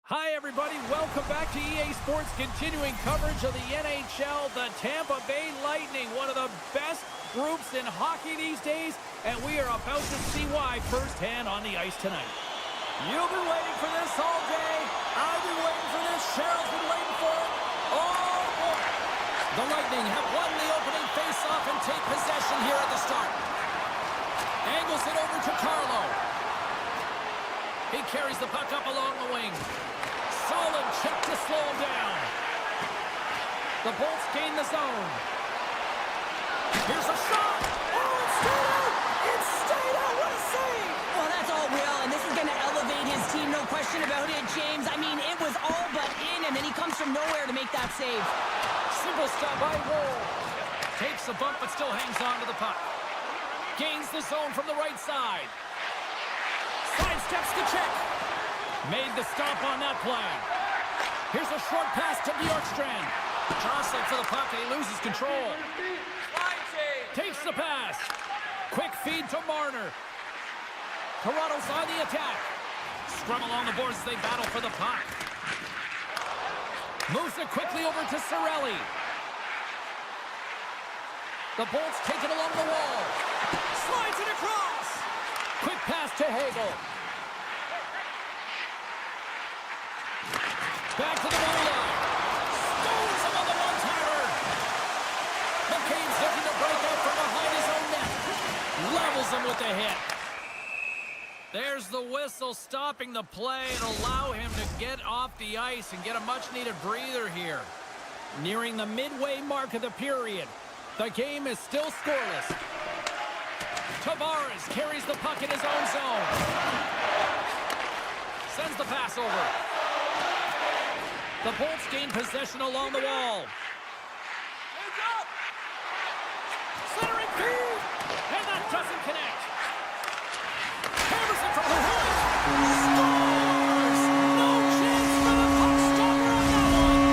Hi, everybody. Welcome back to EA Sports, continuing coverage of the NHL. The Tampa Bay Lightning, one of the best groups in hockey these days, and we are about to see why firsthand on the ice tonight. You've been waiting for this all day. I've been waiting for this. Cheryl's been waiting for it. Oh, boy. The Lightning have won the opening faceoff and take possession here at the start. Angles it over to Carlo. He carries the puck up along the wing. Solid check to slow him down. The Bolts gain the zone. Here's a shot. Oh, it's stayed out. It's stayed out. What a save. Well, that's all Will, and this is going to elevate his team, no question about it, James. I mean, it was all but in, and then he comes from nowhere to make that save. Simple stop by Woll. Takes a bump, but still hangs on to the puck. Gains the zone from the right side. Sidesteps the check. Made the stop on that play. Here's a short pass to Bjorkstrand. Jostling for the puck, and he loses control. Takes the pass. Quick feed to Marner. Toronto's on the attack. Scrum along the boards as they battle for the puck. Moves it quickly over to Cirelli. The Bolts take it along the wall. Slides it across. Quick pass to Hagel. Back to the goal line. Stones him on the one-timer. McCabe's looking to break out from behind his own net. Levels him with the hit. There's the whistle stopping the play and allow him to get off the ice and get a much-needed breather here. Nearing the midway mark of the period. The game is still scoreless. Tavares carries the puck in his own zone. Sends the pass over. The Bolts gain possession along the wall. Centering feed! And that doesn't connect. Hammers it from the hook. Scores! No chance for the puck stopper on that one.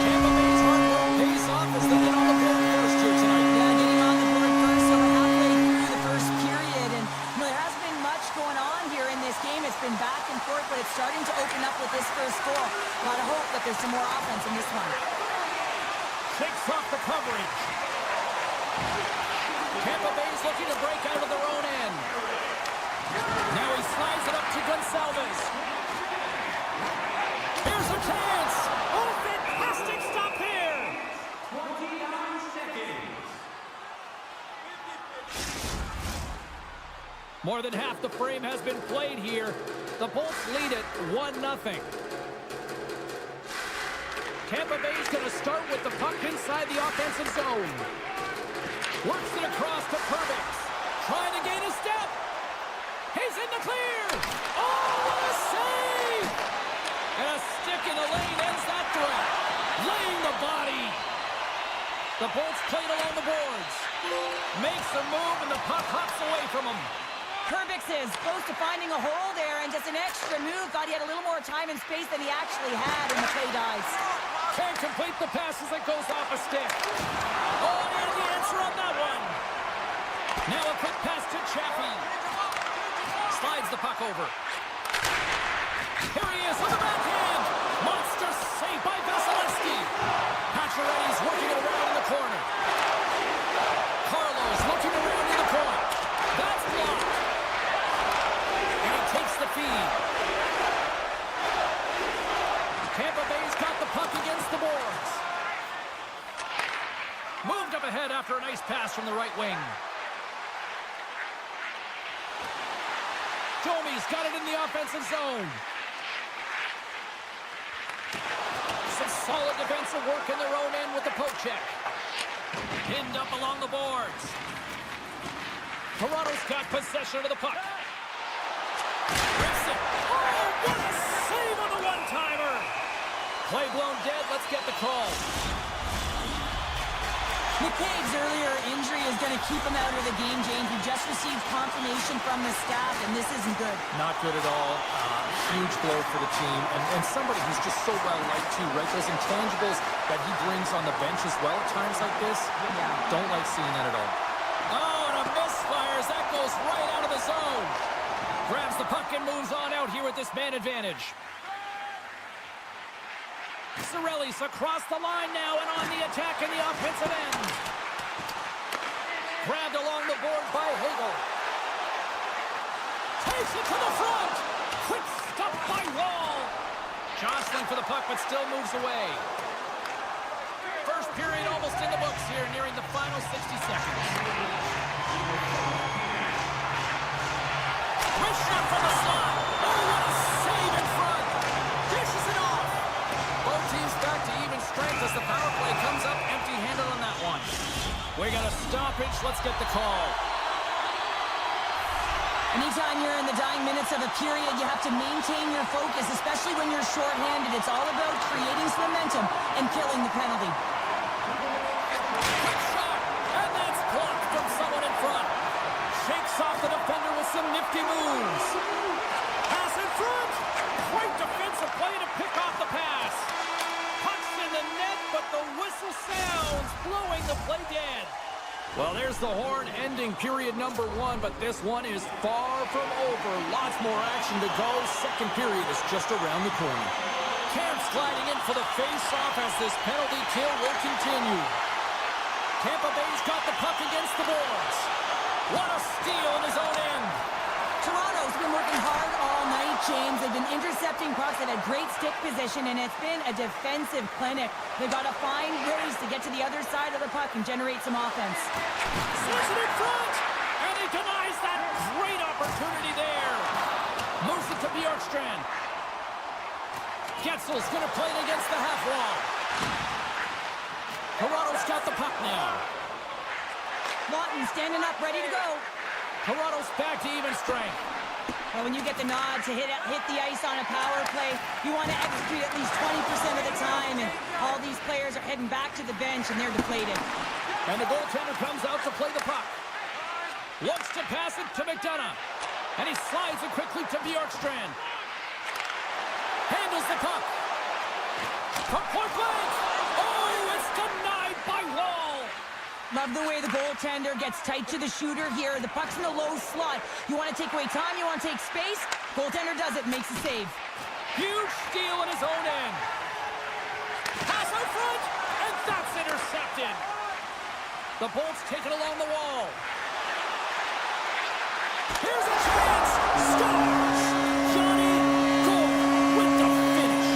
Tampa Bay's hard work pays off as they get on the board first here tonight. Yeah, getting on the board first, so we're halfway through the first period. And there hasn't been much going on here in this game. It's been back and forth, but it's starting to open up with this first goal. A lot of hope that there's some more offense in this one. Takes off the coverage. Tampa Bay's looking to break out of their own end. Now he slides it up to Gonçalves. Here's a chance. Oh, fantastic stop here. 29 seconds. More than half the frame has been played here. The Bolts lead it 1-0. Tampa Bay's going to start with the puck inside the offensive zone. Works it across to Perbix. Trying to gain a step. He's in the clear. Oh, what a save! And a stick in the lane ends that threat. Laying the body. The Bolts played along the boards. Makes a move and the puck hops away from him. Perbix is close to finding a hole there, and just an extra move. Thought he had a little more time and space than he actually had, and the play dies. Can't complete the pass as it goes off a stick. Oh, and the answer on that one. Now a quick pass to Chaffee. Slides the puck over. Here he is on the backhand. Monster save by Vasilevsky. Pacioretty's working it around in the corner. Carlo's looking around in the point. That's blocked. And he takes the feed. Tampa Bay's got the puck against the boards. Moved up ahead after a nice pass from the right wing. Domi's got it in the offensive zone. Some solid defensive work in their own end with the poke check. Pinned up along the boards. Toronto's got possession of the puck. Rips it. Oh, what a save on the one-timer. Play blown dead. Let's get the call. McCabe's earlier injury is going to keep him out of the game, James. He just received confirmation from the staff, and this isn't good. Not good at all. Huge blow for the team. And somebody who's just so well-liked, too, right? Those intangibles that he brings on the bench as well at times like this. Yeah. Don't like seeing that at all. Oh, and a misfires. That goes right out of the zone. Grabs the puck and moves on out here with this man advantage. Cirelli's across the line now and on the attack in the offensive end. Grabbed along the board by Hagel. Takes it to the front. Quick stop by Wall. Jostling for the puck, but still moves away. First period almost in the books here, nearing the final 60 seconds. Wrist shot from the slot. Oh, what a save in front. Dishes it off. Both teams back to even strength as the power play comes up empty-handed on that one. We got a stoppage. Let's get the call. Anytime you're in the dying minutes of a period, you have to maintain your focus, especially when you're shorthanded. It's all about creating some momentum and killing the penalty. Quick shot, and that's blocked from someone in front. Shakes off the defender with some nifty moves. Pass in front. Great defensive play to pick off the pass. Pucks in the net, but the whistle sounds, blowing the play dead. Well, there's the horn ending period number 1, but this one is far from over. Lots more action to go. Second period is just around the corner. Camp's gliding in for the face-off as this penalty kill will continue. Tampa Bay's got the puck against the boards. What a steal in his own end. Toronto's been working hard all night, James. They've been intercepting pucks. They've had great stick position, and it's been a defensive clinic. They've got to find ways to get to the other side of the puck and generate some offense. Slips it in front, and he denies that great opportunity there. Moves it to Bjorkstrand. Getzel's going to play it against the half wall. Toronto's got the puck now. Lawton standing up, ready to go. Toronto's back to even strength. Well, when you get the nod to hit the ice on a power play, you want to execute at least 20% of the time, and all these players are heading back to the bench, and they're deflated. And the goaltender comes out to play the puck. Looks to pass it to McDonough. And he slides it quickly to Bjorkstrand. Handles the puck. From point blank. Oh, it's denied by Wall. Love the way the goaltender gets tight to the shooter here. The puck's in the low slot. You want to take away time, you want to take space. Goaltender does it, makes the save. Huge steal in his own end. Pass out front, and that's intercepted. The Bolts take it along the wall. Here's a chance. Scores! Johnny Gould with the finish.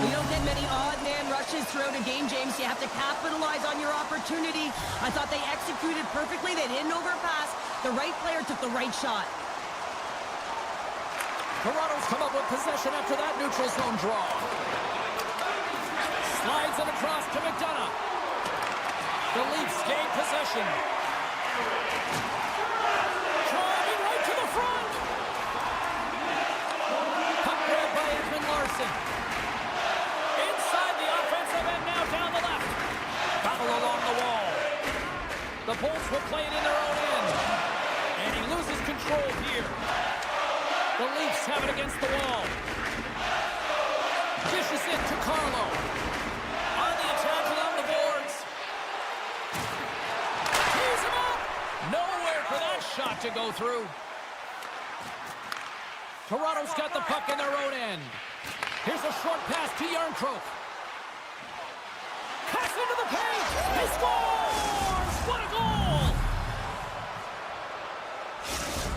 You don't get many odd man rushes throughout a game, James. You have to capitalize on your opportunity. I thought they executed perfectly. They didn't overpass. The right player took the right shot. Toronto's come up with possession after that neutral zone draw. Slides it across to McDonough. The Leafs gain possession. Driving right to the front. Puck grabbed by Edmund Larson. Inside the offensive end, now down the left. Battle along the wall. The Bolts will play it in their own end. And he loses control here. The Leafs have it against the wall. Dishes it to Carlo. On the attack along the boards. Tees him up. Nowhere for that shot to go through. Toronto's got the puck in their own end. Here's a short pass to Yarncroke. Pass into the paint. He scores! What a goal!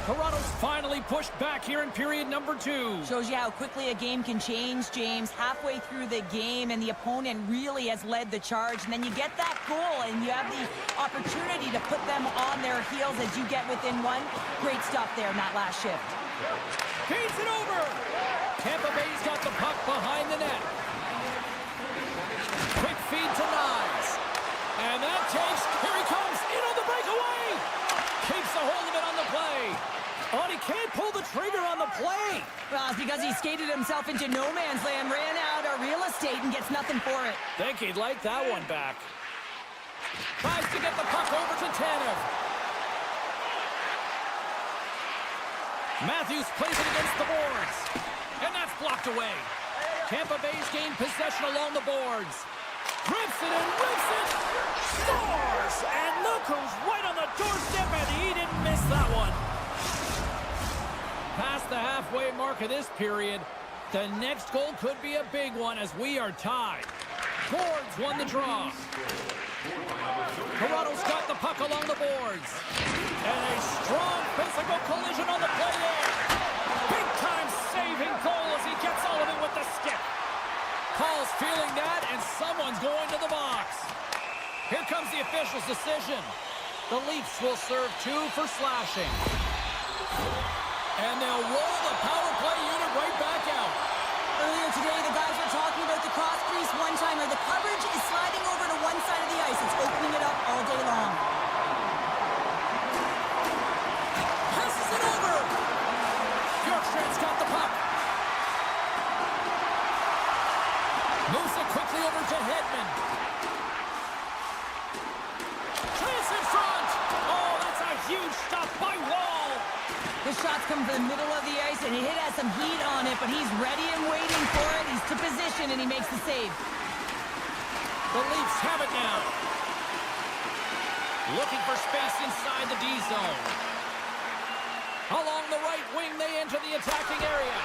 Toronto's finally pushed back here in period number 2. Shows you how quickly a game can change, James. Halfway through the game, and the opponent really has led the charge. And then you get that goal, and you have the opportunity to put them on their heels as you get within one. Great stuff there in that last shift. Feeds it over. Tampa Bay's got the puck behind the net. Quick feed to Nyes. And that takes, here he comes, in on the breakaway. Keeps a hold of it on the play. Oh, he can't pull the trigger on the play. Well, it's because he skated himself into no man's land, ran out of real estate, and gets nothing for it. Think he'd like that one back. Tries to get the puck over to Tanev. Matthews plays it against the boards. And that's blocked away. Tampa Bay's gained possession along the boards. Grips it and rips it. Scores! And look who's right on the doorstep, and he didn't miss that one. the halfway mark of this period. The next goal could be a big one as we are tied. Boards won the draw. Toronto's got the puck along the boards. And a strong physical collision on the play there. Big-time saving goal as he gets all of it with the stick. Paul's feeling that, and someone's going to the box. Here comes the official's decision. The Leafs will serve 2 for slashing. And they'll roll the power play unit right back out. Earlier today, the guys were talking about the cross-crease one-timer. The coverage is sliding over to one side of the ice. It's opening it up all day long. Passes it over. Bjorkstrand's got the puck. Moves it quickly over to Hedman. Trace in front. Oh, that's a huge stop by Wall. The shots come from the middle of the ice, and it has some heat on it, but he's ready and waiting for it. He's to position, and he makes the save. The Leafs have it now. Looking for space inside the D zone. Along the right wing, they enter the attacking area.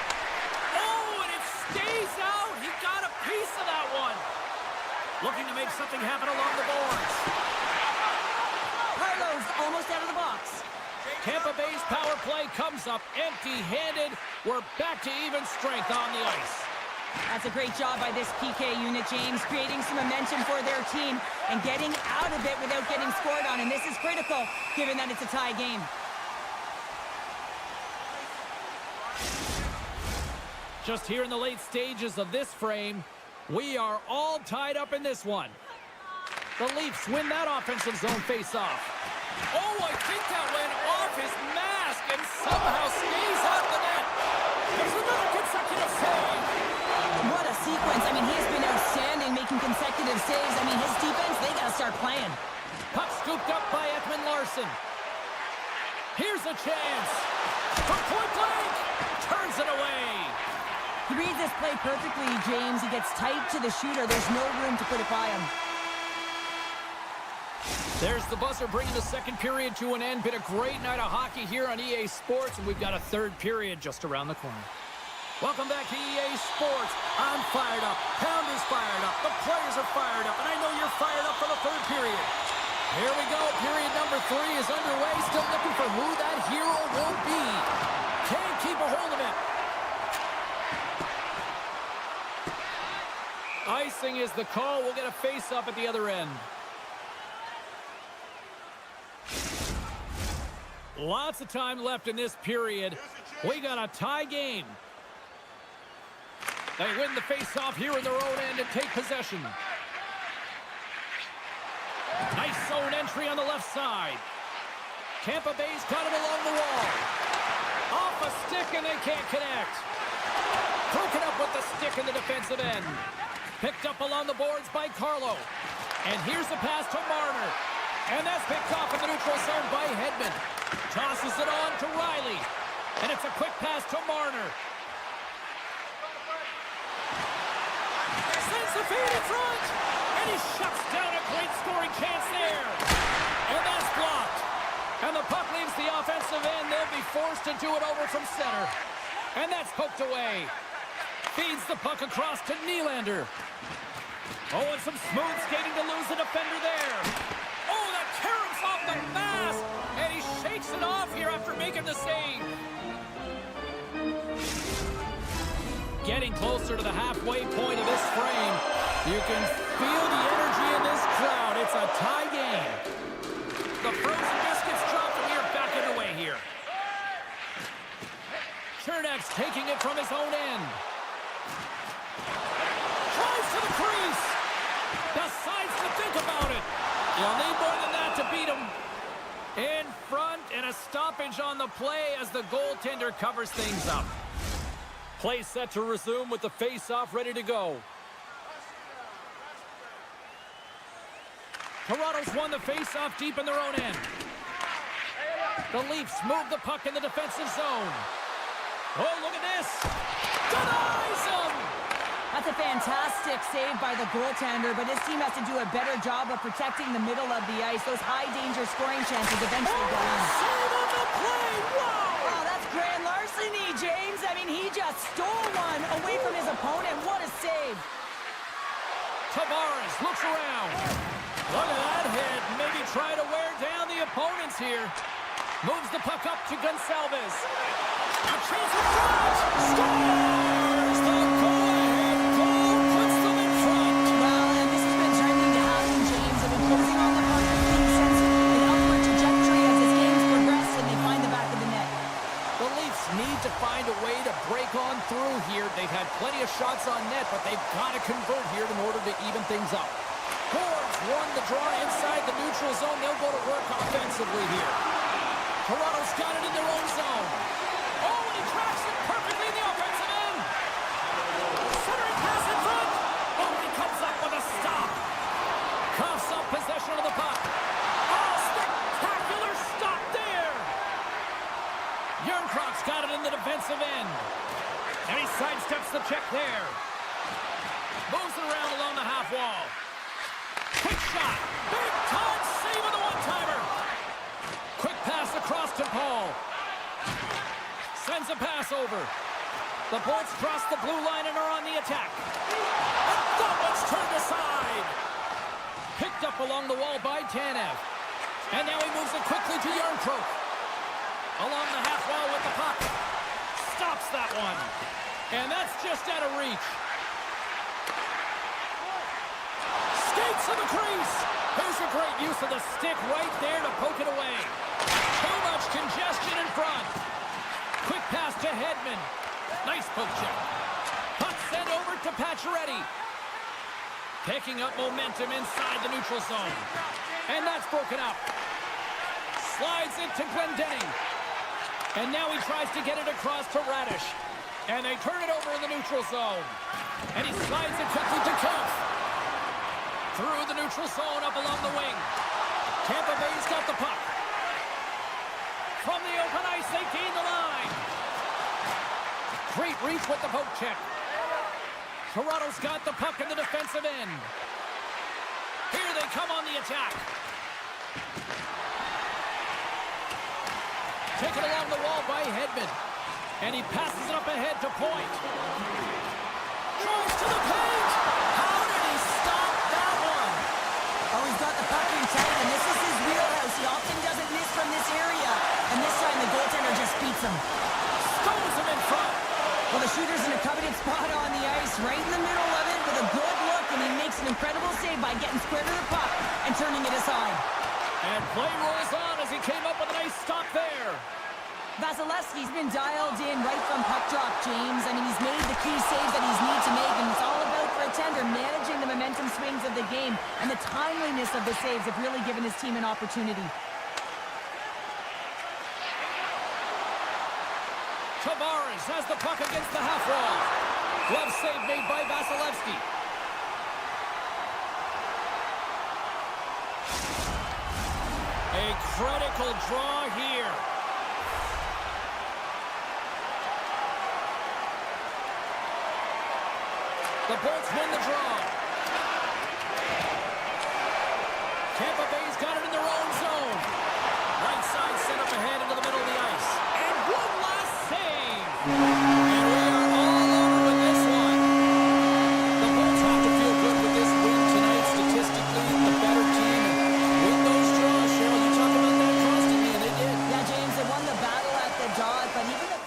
Oh, and it stays out. He got a piece of that one. Looking to make something happen along the boards. Carlo's almost out of the box. Tampa Bay's power play comes up empty-handed. We're back to even strength on the ice. That's a great job by this PK unit, James, creating some momentum for their team and getting out of it without getting scored on. And this is critical, given that it's a tie game. Just here in the late stages of this frame, we are all tied up in this one. The Leafs win that offensive zone face-off. Oh, I think that went off his mask and somehow stays out the net. There's another consecutive save. What a sequence. I mean, he's been outstanding making consecutive saves. I mean, his defense, they got to start playing. Puck scooped up by Ekman Larsson. Here's a chance. From point blank. Turns it away. He reads this play perfectly, James. He gets tight to the shooter. There's no room to put it by him. There's the buzzer bringing the second period to an end. Been a great night of hockey here on EA Sports, and we've got a third period just around the corner. Welcome back to EA Sports. I'm fired up. Pounder's fired up. The players are fired up, and I know you're fired up for the third period. Here we go. Period number 3 is underway. Still looking for who that hero will be. Can't keep a hold of it. Icing is the call. We'll get a face-up at the other end. Lots of time left in this period. We got a tie game. They win the face-off here in their own end and take possession. Nice zone entry on the left side. Tampa Bay's got it along the wall. Off a stick and they can't connect. Broken up with the stick in the defensive end. Picked up along the boards by Carlo. And here's the pass to Marner. And that's picked off in the neutral zone by Hedman. Tosses it on to Riley. And it's a quick pass to Marner. Sends the feed in front. And he shuts down a great scoring chance there. And that's blocked. And the puck leaves the offensive end. They'll be forced to do it over from center. And that's poked away. Feeds the puck across to Nylander. Oh, and some smooth skating to lose the defender there. Oh, that caroms off the mask. And he shakes it off here after making the save. Getting closer to the halfway point of this frame. You can feel the energy in this crowd. It's a tie game. The frozen biscuits dropped and we are back underway here. Chernak's taking it from his own end. Tries to the crease. Decides to think about it. You'll need more than that to beat him. In front and a stoppage on the play as the goaltender covers things up. Play set to resume with the face-off ready to go. Toronto's won the face-off deep in their own end. The Leafs move the puck in the defensive zone. Oh, look at this. Denies him. That's a fantastic save by the goaltender, but his team has to do a better job of protecting the middle of the ice. Those high-danger scoring chances eventually go in. Save on the play. Wow. Wow, that's grand larceny, James. I mean, he just stole one away from his opponent. What a save. Tavares looks around. Look at that hit. Maybe try to wear down the opponents here. Moves the puck up to Gonçalves. A chance for front. Scores! The goal-ahead goal puts them in front. Well, and this has been trending to happen, James. They've been closing on the puck, I think, since an upward trajectory as this game's progressed, and they find the back of the net. The Leafs need to find a way to break on through here. They've had plenty of shots on net, but they've got to convert here in order to even things up. Forbes won the draw inside the neutral zone. They'll go to work offensively here. Toronto's got it in their own zone. Oh, and he tracks it perfectly in the offensive end. Centering pass in front. Oh, he comes up with a stop. Coughs up possession of the puck. Oh, spectacular stop there. Jernkrok's got it in the defensive end. And he sidesteps the check there. Moves it around along the half wall. Quick shot. Big time save with a one-timer. Quick pass across to Paul. Sends a pass over. The Bolts cross the blue line and are on the attack. And that one's turned aside. Picked up along the wall by Tanev. And now he moves it quickly to Jernkrok. Along the half wall with the puck. Stops that one. And that's just out of reach. Skates to the crease. There's a great use of the stick right there to poke it away. Too much congestion in front. Quick pass to Hedman. Nice poke check. Puck sent over to Pacioretty. Picking up momentum inside the neutral zone. And that's broken up. Slides it to Glendening. And now he tries to get it across to Radish. And they turn it over in the neutral zone. And he slides it quickly to Kempf. Through the neutral zone up along the wing. Tampa Bay's got the puck. From the open ice, they gain the line. Great reach with the poke check. Toronto's got the puck in the defensive end. Here they come on the attack. Taken along the wall by Hedman. And he passes it up ahead to Point. Drives to the paint. How did he stop that one? Oh, he's got the puck in tight, and this is his wheelhouse. He often doesn't miss from this area. And this time the goaltender just beats him. Stones him in front. Well, the shooter's in a coveted spot on the ice, right in the middle of it with a good look, and he makes an incredible save by getting square to the puck and turning it aside. And play rolls on as he came up with a nice stop there. Vasilevsky's been dialed in right from puck drop, James. I mean, he's made the key saves that he's need to make, and it's all about, for a tender, managing the momentum swings of the game, and the timeliness of the saves have really given his team an opportunity. Tavares has the puck against the half wall. Glove save made by Vasilevsky. A critical draw here. The Bolts win the draw. Tampa Bay's got it in their own zone. Right side set up ahead into the middle of the ice. And one last save. And we are all over with this one. The Bolts have to feel good with this win tonight. Statistically, the better team. And win those draws, Cheryl. You talk about that constantly, and they did. Yeah, James, they won the battle at the dot, but even the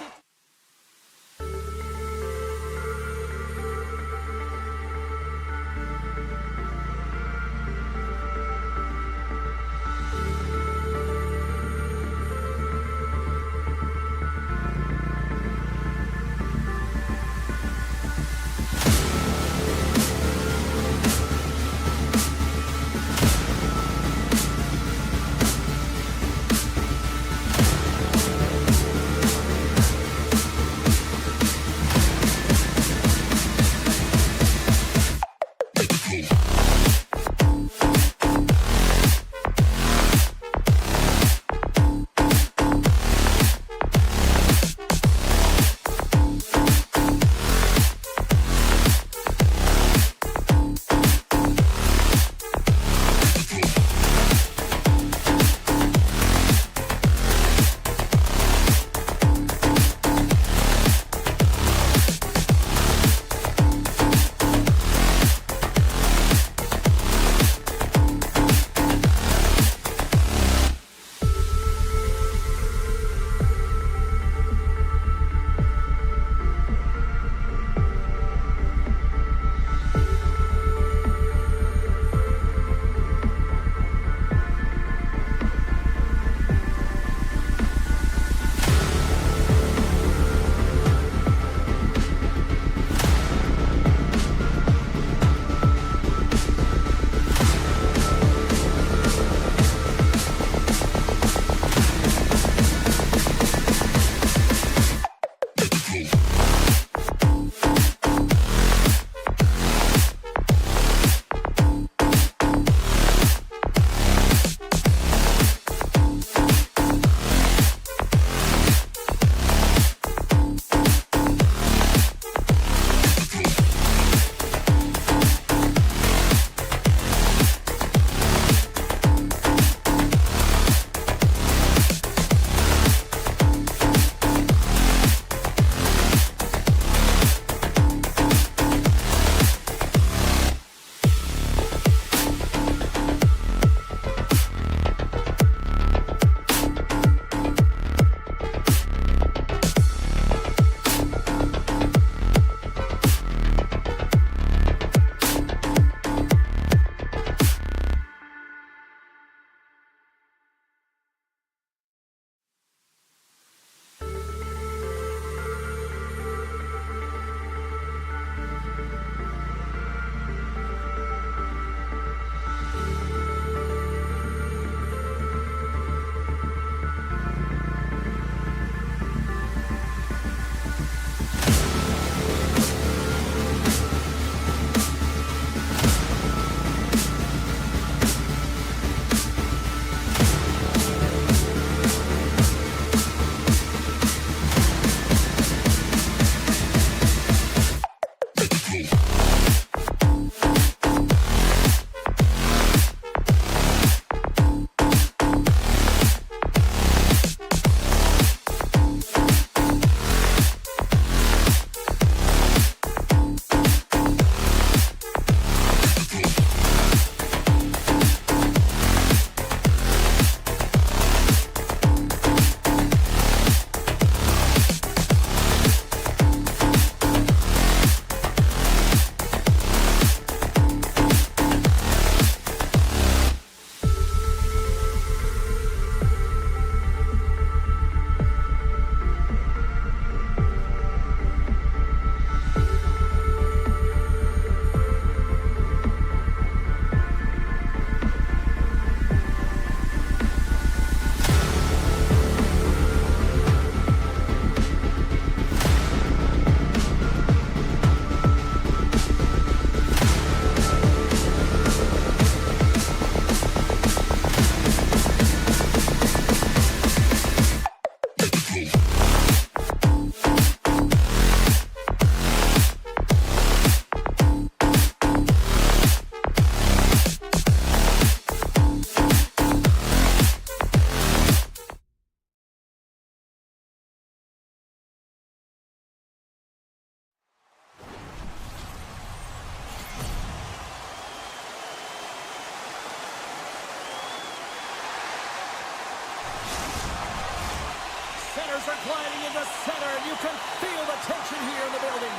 centers are gliding into center. You can feel the tension here in the building.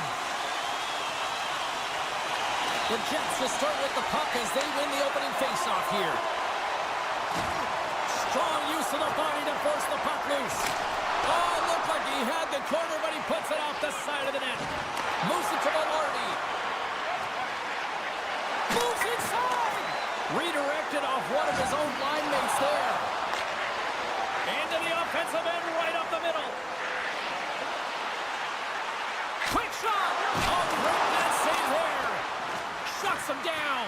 The Jets will start with the puck as they win the opening faceoff here. Strong use of the body to force the puck loose. Oh, it looked like he had the corner, but he puts it off the side of the net. Moves it to Velarde. Moves inside. Redirected off one of his own line mates there. Into the offensive end, right up the middle. Quick shot. Oh, great net save there. Shuts him down.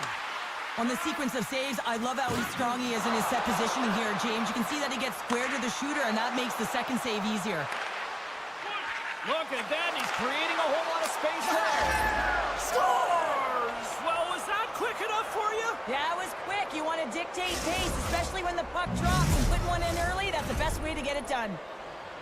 On the sequence of saves, I love how strong he is in his set positioning here, James. You can see that he gets square to the shooter, and that makes the second save easier. Look at that. He's creating a whole lot of space there. Scores! Well, was that quick enough for you? Yeah, it was quick. You want to dictate pace, especially when the puck drops, and put one in early. That's the best way to get it done.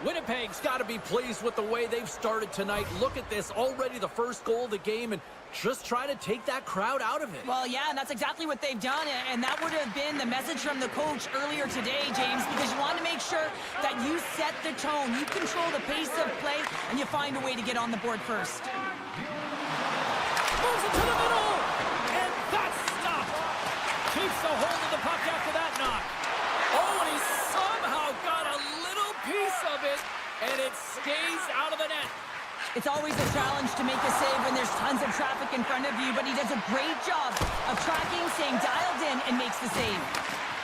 Winnipeg's got to be pleased with the way they've started tonight. Look at this. Already the first goal of the game, and just try to take that crowd out of it. Well, yeah, and that's exactly what they've done, and that would have been the message from the coach earlier today, James, because you want to make sure that you set the tone, you control the pace of play, and you find a way to get on the board first. Moves it to the middle, and that's stopped. Keeps a hold of the puck after that knock. Oh, and he somehow got a little piece of it, and it stays out of the net. It's always a challenge to make a save when there's tons of traffic in front of you, but he does a great job of tracking, staying dialed in, and makes the save.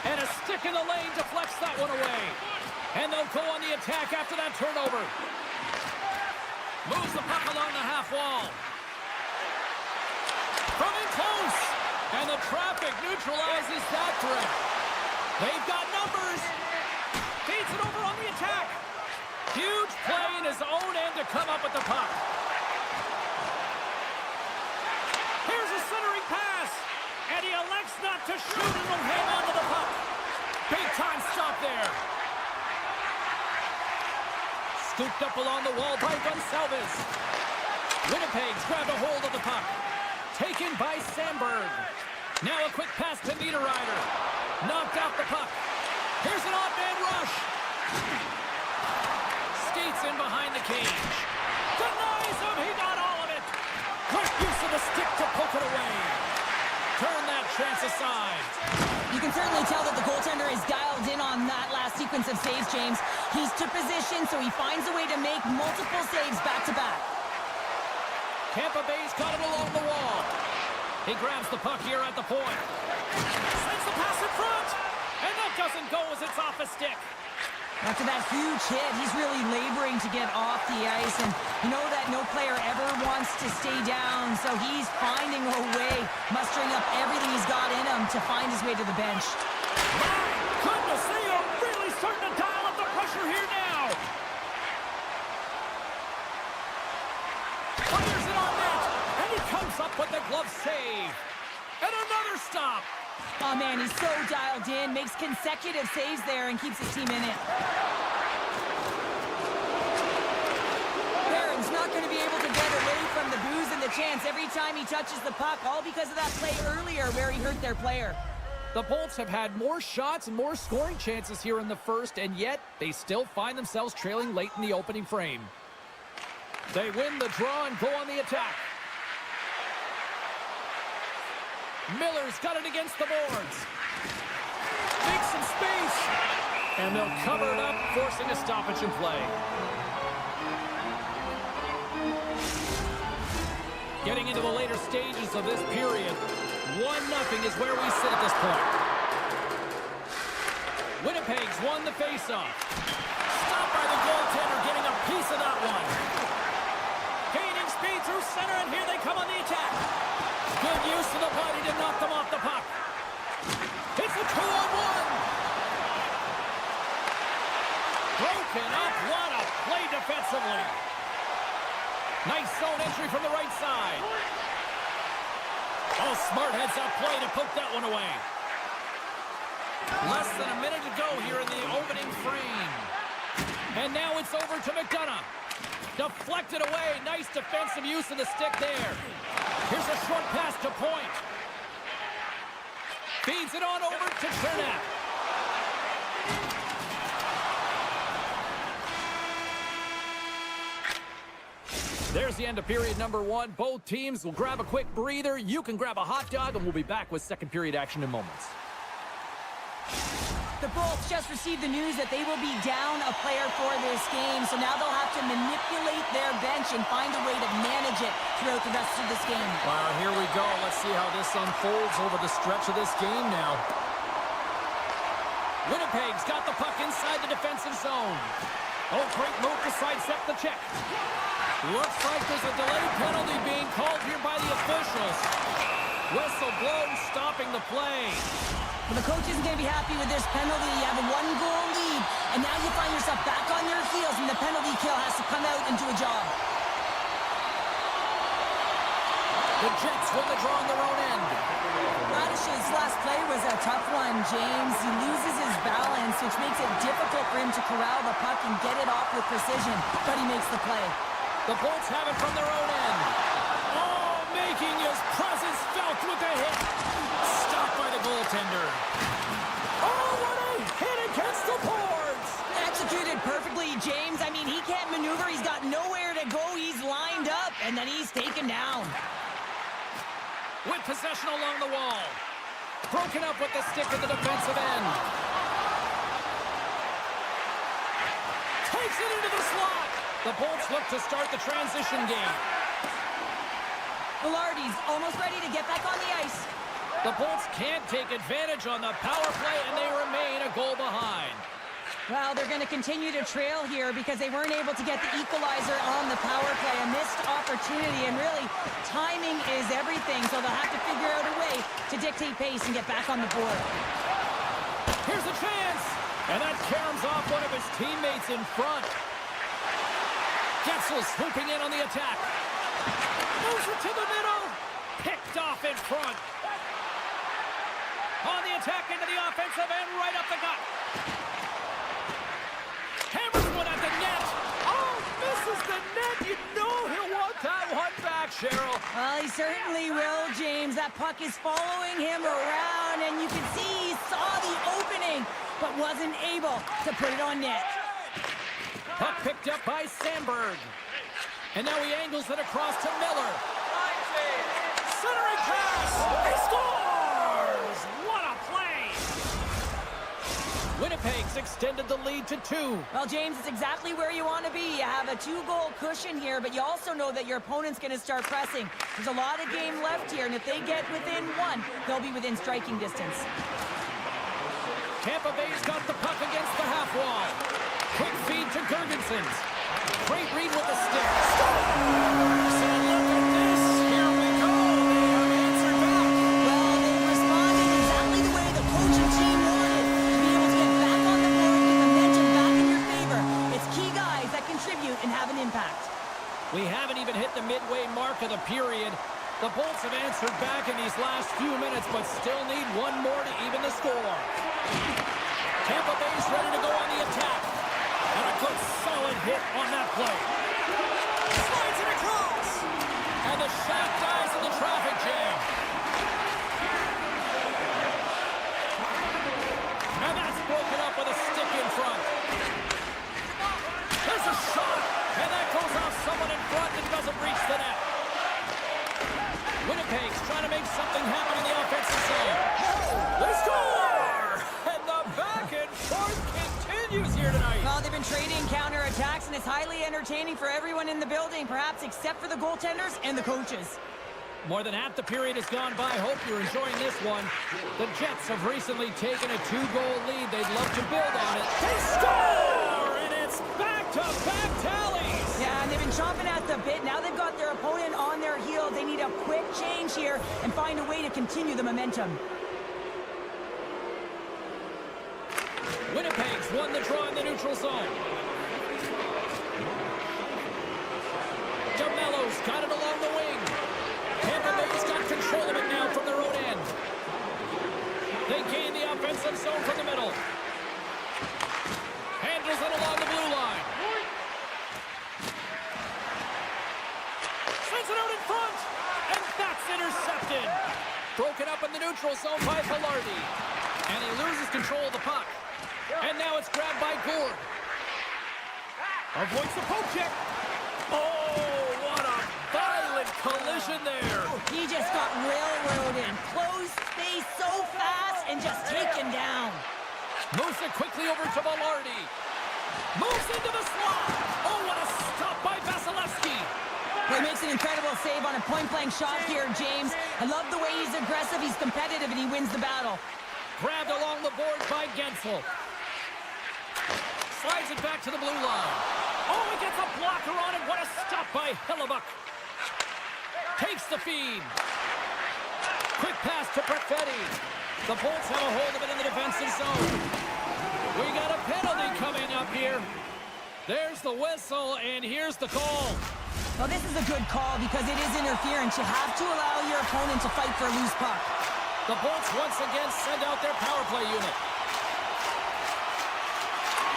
And a stick in the lane deflects that one away. And they'll go on the attack after that turnover. Moves the puck along the half wall. From in close. And the traffic neutralizes that threat. They've got numbers. Feeds it over on the attack. Huge play in his own end to come up with the puck. Here's a centering pass. And he elects not to shoot and will hang on to the puck. Big time stop there. Scooped up along the wall by Gonsalves. Winnipeg's grabbed a hold of the puck. Taken by Sandberg. Now a quick pass to Niederreiter. Knocked out the puck. Here's an odd-man rush. Skates in behind the cage. Denies him. He got all of it. Quick use of the stick to poke it away. Turn that chance aside. You can certainly tell that the goaltender is dialed in on that last sequence of saves, James. He's to position, so he finds a way to make multiple saves back-to-back. Tampa Bay's got it along the wall. He grabs the puck here at the point. Sends the pass in front. And that doesn't go as it's off a stick. After that huge hit, he's really laboring to get off the ice, and you know that no player ever wants to stay down, so he's finding a way, mustering up everything he's got in him to find his way to the bench. My goodness, they are really starting to dial up the pressure here now. Fires it on net, and he comes up with the glove save. And another stop. Oh, man, he's so dialed in, makes consecutive saves there, and keeps his team in it. Barron's not going to be able to get away from the booze and the chance every time he touches the puck, all because of that play earlier where he hurt their player. The Bolts have had more shots and more scoring chances here in the first, and yet they still find themselves trailing late in the opening frame. They win the draw and go on the attack. Miller's got it against the boards. Makes some space. And they'll cover it up, forcing a stoppage in play. Getting into the later stages of this period, 1-0 is where we sit at this point. Winnipeg's won the faceoff. Stopped by the goaltender, getting a piece of that one. Gaining speed through center, and here they come on the attack. Good use of the body to knock them off the puck. It's a 2-on-1. Broken up. What a play defensively. Nice zone entry from the right side. Oh, smart heads-up play to poke that one away. Less than a minute to go here in the opening frame. And now it's over to McDonough. Deflected away. Nice defensive use of the stick there. Here's a short pass to Point. Feeds it on over to Chernak. There's the end of period number 1. Both teams will grab a quick breather. You can grab a hot dog, and we'll be back with second period action in moments. The Bolts just received the news that they will be down a player for this game, so now they'll have to manipulate their bench and find a way to manage it throughout the rest of this game. Well, here we go. Let's see how this unfolds over the stretch of this game now. Winnipeg's got the puck inside the defensive zone. Oh, great move to sidestep the check. Looks like there's a delayed penalty being called here by the officials. Whistle blown, stopping the play. Well, the coach isn't going to be happy with this penalty. You have a 1-goal lead, and now you find yourself back on your heels, and the penalty kill has to come out and do a job. The Jets win the draw on their own end. Radish's last play was a tough one, James. He loses his balance, which makes it difficult for him to corral the puck and get it off with precision, but he makes the play. The Bolts have it from their own end. Oh, making his presence felt with a hit. Stopped by the goaltender. Oh, what a hit against the boards. Executed perfectly, James. I mean, he can't maneuver. He's got nowhere to go. He's lined up, and then he's taken down. With possession along the wall. Broken up with the stick at the defensive end. Takes it into the slot. The Bolts look to start the transition game. Velarde's almost ready to get back on the ice. The Bolts can't take advantage on the power play, and they remain a goal behind. Well, they're going to continue to trail here because they weren't able to get the equalizer on the power play. A missed opportunity, and really, timing is everything, so they'll have to figure out a way to dictate pace and get back on the board. Here's a chance, and that caroms off one of his teammates in front. Getzel swooping in on the attack. Moves it to the middle. Picked off in front. On the attack into the offensive end, right up the gut. Hammers one at the net. Oh, misses the net. You know he'll want that one back, Cheryl. Well, he certainly will, James. That puck is following him around, and you can see he saw the opening, but wasn't able to put it on net. Puck picked up by Sandberg. And now he angles it across to Miller. Centering pass. He scores! What a play! Winnipeg's extended the lead to 2. Well, James, it's exactly where you want to be. You have a 2-goal cushion here, but you also know that your opponent's going to start pressing. There's a lot of game left here, and if they get within 1, they'll be within striking distance. Tampa Bay's got the puck against the half wall. Quick feed to Gergensons. Great read with the stick. Scores! And look at this. Here we go. They have answered back. Well, they responded exactly the way the coaching team wanted. To be able to get back on the board and get momentum back in your favor. It's key guys that contribute and have an impact. We haven't even hit the midway mark of the period. The Bolts have answered back in these last few minutes, but still need one more to even the score. Tampa Bay's ready to go on the attack. And a good solid hit on that play. Slides it across. And the shot dies in the traffic jam. And that's broken up with a stick in front. There's a shot. And that goes off someone in front and doesn't reach the net. Winnipeg's trying to make something happen in the offensive zone. They score! And the back and forth continues here tonight. Well, they've been trading counterattacks, and it's highly entertaining for everyone in the building, perhaps except for the goaltenders and the coaches. More than half the period has gone by. Hope you're enjoying this one. The Jets have recently taken a 2-goal lead. They'd love to build on it. They score! And it's back-to-back tallies. Yeah, and they've been chomping at the bit. Now they've got their opponent on their heels. They need a quick change here and find a way to continue the momentum. Winnipeg's won the draw in the neutral zone. DeMello's got it along the wing. Tampa Bay's got control of it now from their own end. They gain the offensive zone from the middle. Handles it along the blue line. Sends it out in front. And that's intercepted. Broken up in the neutral zone by Velarde. And he loses control of the puck. And now it's grabbed by Gourde. Avoids the poke check. Oh, what a violent collision there. He just got railroaded. Closed space so fast and just taken down. Moves it quickly over to Velarde. Moves into the slot. Oh, what a stop by Vasilevsky. Well, he makes an incredible save on a point-blank shot here, James. I love the way he's aggressive, he's competitive, and he wins the battle. Grabbed along the boards by Gensel. Slides it back to the blue line. Oh, he gets a blocker on it. What a stop by Hellebuyck. Takes the feed. Quick pass to Perfetti. The Bolts have a hold of it in the defensive zone. We got a penalty coming up here. There's the whistle, and here's the call. Well, this is a good call because it is interference. You have to allow your opponent to fight for a loose puck. The Bolts once again send out their power play unit.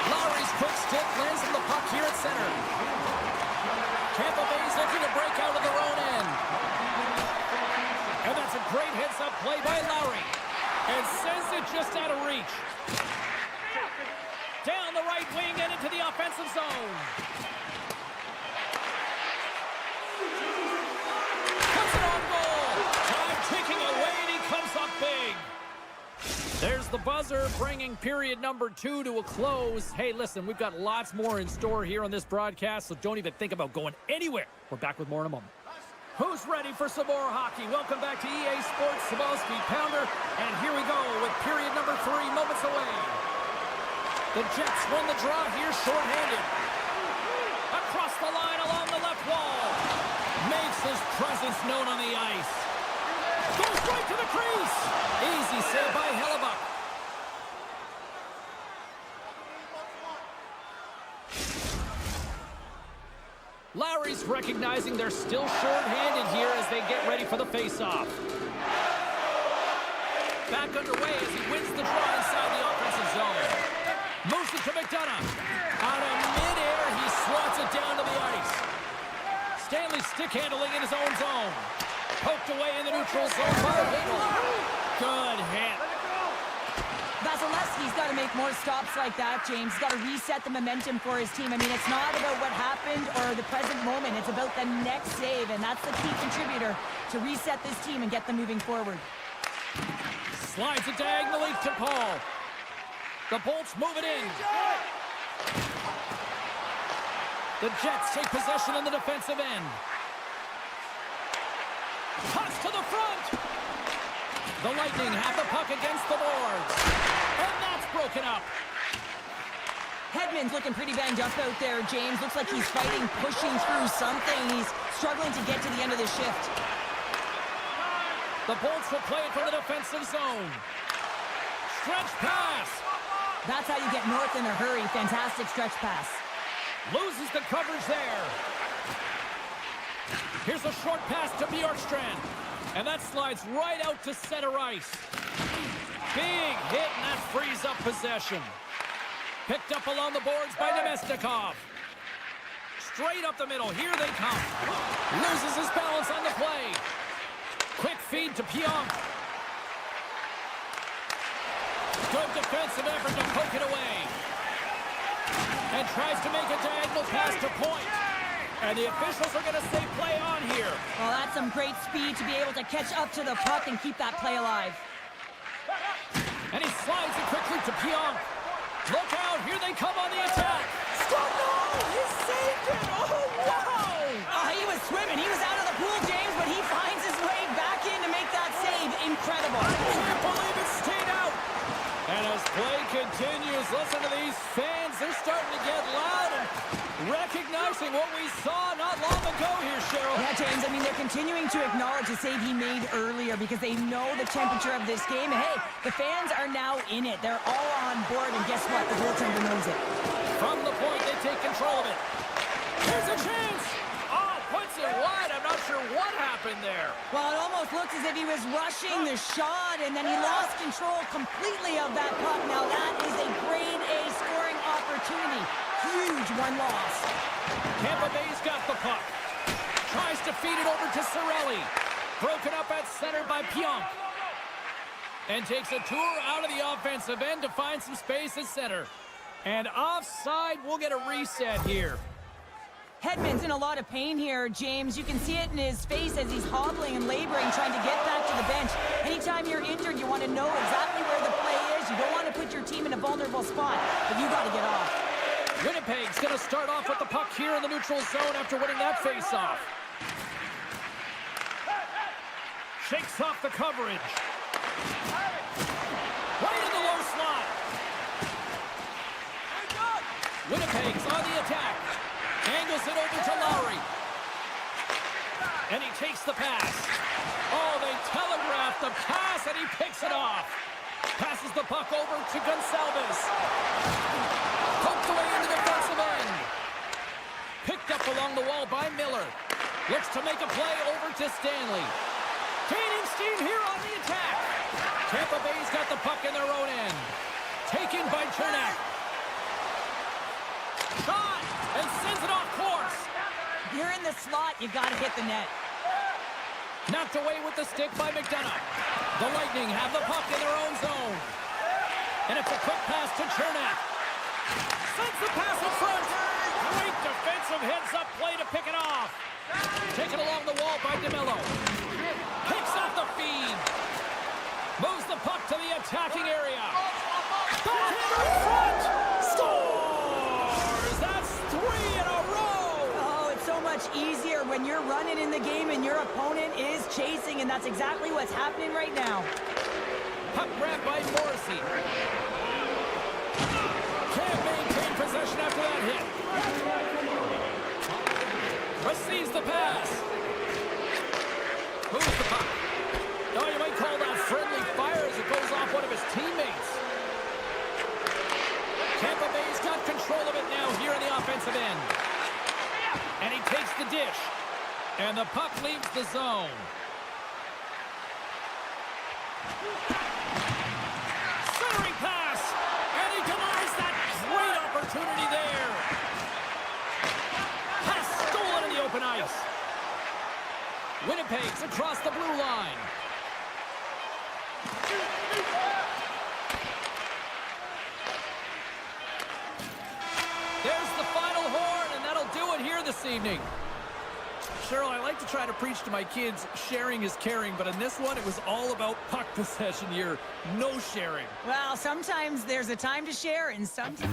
Lowry's quick stick lands on the puck here at center. Tampa Bay's looking to break out of their own end. And that's a great heads-up play by Lowry. And sends it just out of reach. Down the right wing and into the offensive zone. Puts it on goal. Time ticking away, and he comes up big. There's the buzzer, bringing period number 2 to a close. Hey, listen, we've got lots more in store here on this broadcast, so don't even think about going anywhere. We're back with more in a moment. Who's ready for some more hockey? Welcome back to EA Sports Sabalski Pounder, and here we go with period number 3, moments away. The Jets win the draw here shorthanded. Across the line along the left wall. Makes his presence known on the ice. Goes right to the crease. Easy save by Hellebuyck. Lowry's recognizing they're still short-handed here as they get ready for the face-off. Back underway as he wins the draw inside the offensive zone. Moves it to McDonough. Out of midair, he swats it down to the ice. Stanley stick handling in his own zone. Poked away in the neutral zone by Hagel. Good hit. Vasilevsky's got to make more stops like that, James. He's got to reset the momentum for his team. I mean, it's not about what happened or the present moment. It's about the next save, and that's the key contributor to reset this team and get them moving forward. Slides it diagonally to Paul. The Bolts move it in. The Jets take possession in the defensive end. Toss to the front. The Lightning have the puck against the boards. And that's broken up. Hedman's looking pretty banged up out there, James. Looks like he's fighting, pushing through something. He's struggling to get to the end of the shift. The Bolts will play it from the defensive zone. Stretch pass. That's how you get north in a hurry. Fantastic stretch pass. Loses the coverage there. Here's a short pass to Bjorkstrand. And that slides right out to center ice. Big hit, and that frees up possession. Picked up along the boards by Nemestikov. Straight up the middle. Here they come. Loses his balance on the play. Quick feed to Pionk. Good defensive effort to poke it away. And tries to make a diagonal pass to point. And the officials are going to say play on here. Well, that's some great speed to be able to catch up to the puck and keep that play alive. And he slides it quickly to Pionk. Look out, here they come on the attack. Stop, no! He saved it! Oh, wow! Oh, he was swimming. He was out of the pool, James, but he finds his way back in to make that save. Incredible. I can't believe it stayed out. And as play continues, listen to these fans. They're starting to get loud and recognizing what we saw not long ago here, Cheryl. Yeah, James, I mean, they're continuing to acknowledge the save he made earlier because they know the temperature of this game. And, hey, the fans are now in it. They're all on board, and guess what? The goaltender knows it. From the point, they take control of it. Here's a chance. Oh, puts it wide. I'm not sure what happened there. Well, it almost looks as if he was rushing the shot, and then he lost control completely of that puck. Now, that is a grade A scoring opportunity. Huge one loss. Tampa Bay's got the puck. Tries to feed it over to Cirelli. Broken up at center by Pionk. And takes a tour out of the offensive end to find some space at center. And offside, we'll get a reset here. Hedman's in a lot of pain here, James. You can see it in his face as he's hobbling and laboring, trying to get back to the bench. Anytime you're injured, you want to know exactly where the play is. You don't want to put your team in a vulnerable spot, but you got to get off. Winnipeg's going to start off with the puck here in the neutral zone after winning that face-off. Shakes off the coverage. Right in the low slot. Winnipeg's on the attack. Angles it over to Lowry. And he takes the pass. Oh, they telegraphed the pass, and he picks it off. Passes the puck over to Gonçalves. Poked away into the defensive end. Picked up along the wall by Miller. Looks to make a play over to Stanley. Gaining steam here on the attack. Tampa Bay's got the puck in their own end. Taken by Chernak. Shot! And sends it off course. You're in the slot, you got to hit the net. Knocked away with the stick by McDonough. The Lightning have the puck in their own zone. And it's a quick pass to Chernak. Sends the pass in front. Great defensive heads-up play to pick it off. Taken along the wall by DeMello. Picks off the feed. Moves the puck to the attacking area. Backhander in front. Scores! That's 3 in a row! Oh, it's so much easier when you're running in the game and your opponent is chasing, and that's exactly what's happening right now. Puck grabbed by Morrissey. Can't maintain possession after that hit. Receives the pass. Moves the puck. Oh, you might call that friendly fire as it goes off one of his teammates. Tampa Bay's got control of it now here in the offensive end. And he takes the dish. And the puck leaves the zone. Centering pass. And he denies that great opportunity there. Pass stolen in the open ice. Winnipeg's across the blue line. There's the final horn, and that'll do it here this evening. Cheryl, I like to try to preach to my kids, sharing is caring, but in this one, it was all about puck possession here. No sharing. Well, sometimes there's a time to share, and sometimes...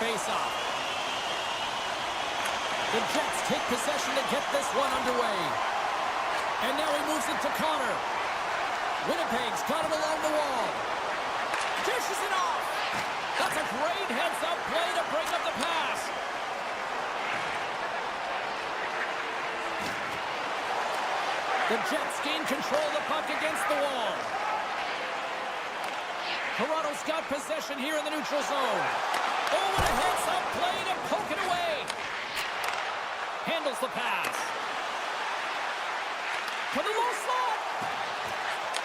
faceoff. The Jets take possession to get this one underway. And now he moves it to Connor. Winnipeg's got it along the wall. Dishes it off. That's a great heads-up play to break up the pass. The Jets gain control of the puck against the wall. Toronto's got possession here in the neutral zone. Oh, what a heads-up play to poke it away. Handles the pass. To the low slot.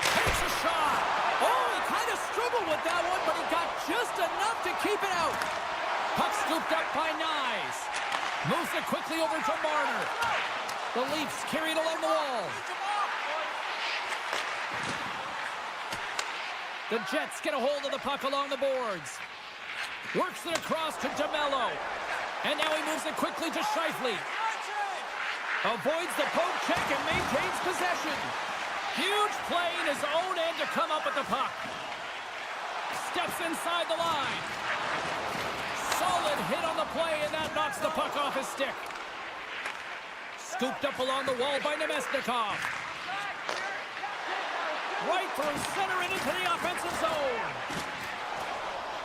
Takes a shot. Oh, he kind of struggled with that one, but he got just enough to keep it out. Puck scooped up by Nyes. Moves it quickly over to Marner. The Leafs carry it along the wall. The Jets get a hold of the puck along the boards. Works it across to DeMello. And now he moves it quickly to Scheifele. Avoids the poke check and maintains possession. Huge play in his own end to come up with the puck. Steps inside the line. Solid hit on the play, and that knocks the puck off his stick. Scooped up along the wall by Nemesnikov. Right through center and into the offensive zone.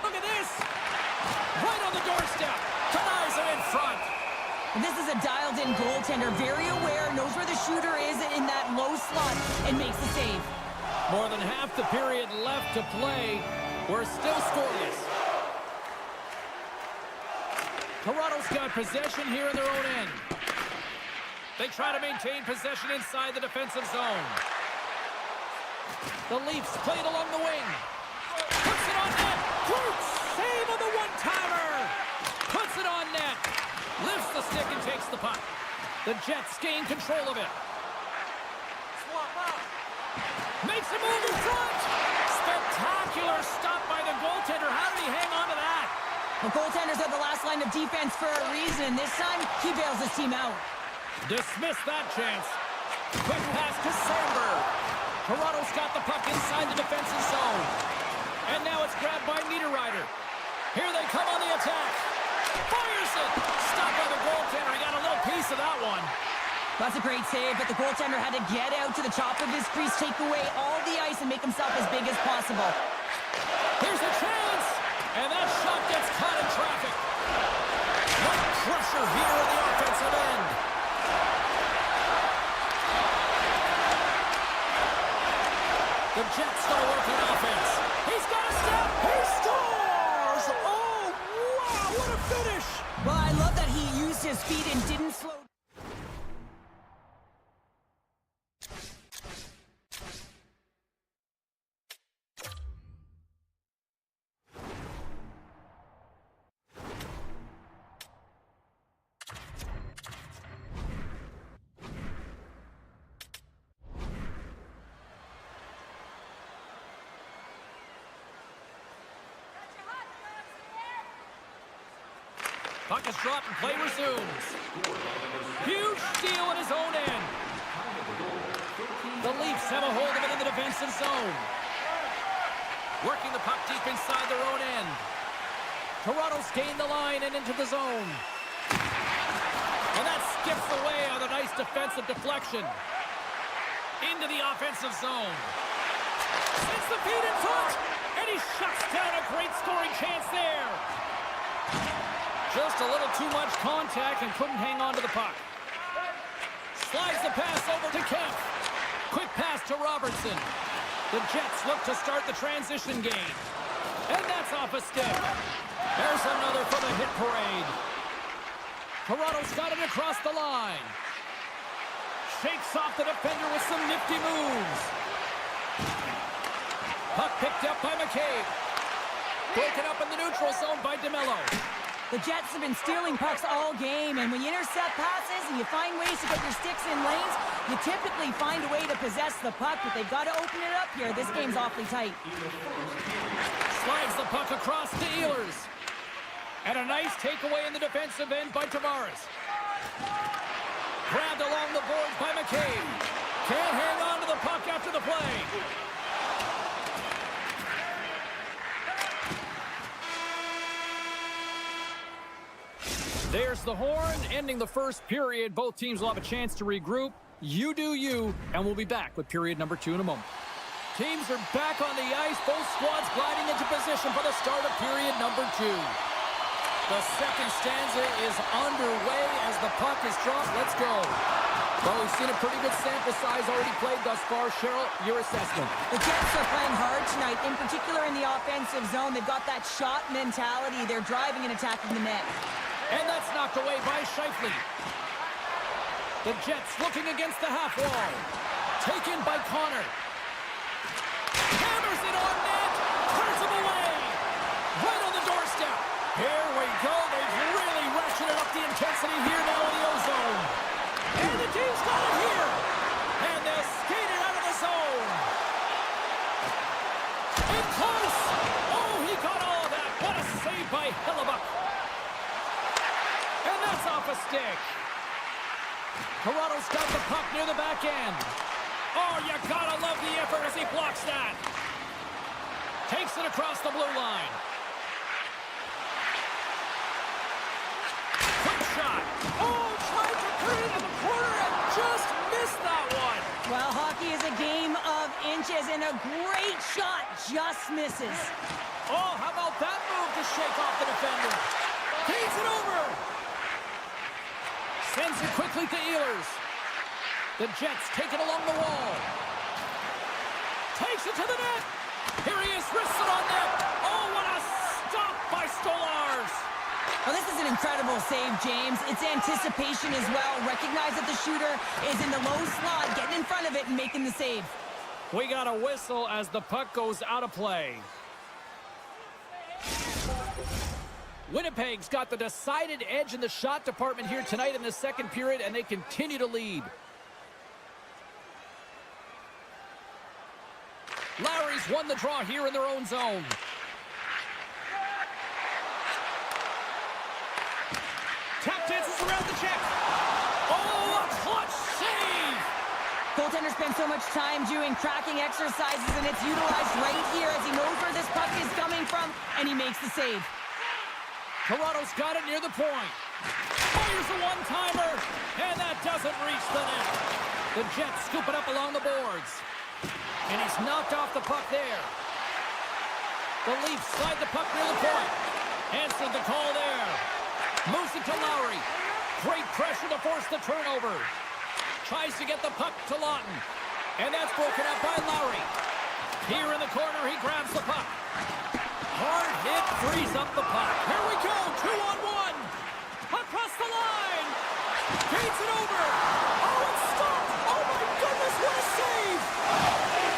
Look at this. Right on the doorstep. Denies it in front. This is a dialed-in goaltender, very aware, knows where the shooter is in that low slot, and makes the save. More than half the period left to play. We're still scoreless. Toronto's got possession here in their own end. They try to maintain possession inside the defensive zone. The Leafs play it along the wing. Puts it on net. Great save on the one-timer. Puts it on net. Lifts the stick and takes the puck. The Jets gain control of it. Makes a move in front. Spectacular stop by the goaltender. How did he hang on to that? The goaltenders are the last line of defense for a reason. This time, he bails his team out. Dismiss that chance. Quick pass to Sandberg. Toronto's got the puck inside the defensive zone. And now it's grabbed by Niederreiter. Here they come on the attack. Fires it. Stopped by the goaltender. He got a little piece of that one. That's a great save, but the goaltender had to get out to the top of his crease, take away all the ice, and make himself as big as possible. Here's a chance. And that shot gets caught in traffic. What pressure here in the offensive end. The Jets start working offense. He's got a step. He scores! Oh, wow, what a finish! Well, I love that he used his feet and didn't slow. Puck is dropped and play resumes. Huge steal in his own end. The Leafs have a hold of it in the defensive zone. Working the puck deep inside their own end. Toronto's gained the line and into the zone. And that skips away on a nice defensive deflection. Into the offensive zone. Sends the feet in front. And he shuts down a great scoring chance there. Just a little too much contact and couldn't hang on to the puck. Slides the pass over to Kemp. Quick pass to Robertson. The Jets look to start the transition game. And that's off a stick. There's another for the hit parade. Toronto's got it across the line. Shakes off the defender with some nifty moves. Puck picked up by McCabe. Broken up in the neutral zone by DeMello. The Jets have been stealing pucks all game, and when you intercept passes and you find ways to get your sticks in lanes, you typically find a way to possess the puck, but they've got to open it up here. This game's awfully tight. Slides the puck across to Ehlers. And a nice takeaway in the defensive end by Tavares. Grabbed along the boards by McCabe. Can't hang on to the puck after the play. There's the horn, ending the first period. Both teams will have a chance to regroup. You do you, and we'll be back with period number 2 in a moment. Teams are back on the ice. Both squads gliding into position for the start of period number 2. The second stanza is underway as the puck is dropped. Let's go. Well, we've seen a pretty good sample size already played thus far. Cheryl, your assessment. The Jets are playing hard tonight, in particular in the offensive zone. They've got that shot mentality. They're driving and attacking the net. And that's knocked away by Shifley. The Jets looking against the half wall. Taken by Connor. Hammers it on net. Turns him away. Right on the doorstep. Here we go. They've really ratcheted up the intensity here now in the O-zone. And the team's got it here. And they'll skate it out of the zone. In close. Oh, he got all of that. What a save by Hellebuck. And that's off a stick. Toronto's got the puck near the back end. Oh, you gotta love the effort as he blocks that. Takes it across the blue line. Quick shot. Oh, tried to put it in the corner and just missed that one. Well, hockey is a game of inches, and a great shot just misses. Oh, how about that move to shake off the defender? Feeds it over. Sends it quickly to Ehlers. The Jets take it along the wall. Takes it to the net. Here he is, wrists it on net. Oh, what a stop by Stolarz. Well, this is an incredible save, James. It's anticipation as well. Recognize that the shooter is in the low slot, getting in front of it and making the save. We got a whistle as the puck goes out of play. Winnipeg's got the decided edge in the shot department here tonight in the second period, and they continue to lead. Lowry's won the draw here in their own zone. Tap dances around the check. Oh, a clutch save! Goaltender spends so much time doing tracking exercises, and it's utilized right here as he knows where this puck is coming from, and he makes the save. Toronto's got it near the point. Fires a one-timer, and that doesn't reach the net. The Jets scoop it up along the boards. And he's knocked off the puck there. The Leafs slide the puck near the point. Answered the call there. Moves it to Lowry. Great pressure to force the turnover. Tries to get the puck to Lawton. And that's broken up by Lowry. Here in the corner, he grabs the puck. Hard hit, frees up the puck. Here we go, 2-on-1. Across the line. Feeds it over. Oh, it's stopped. Oh, my goodness, what a save.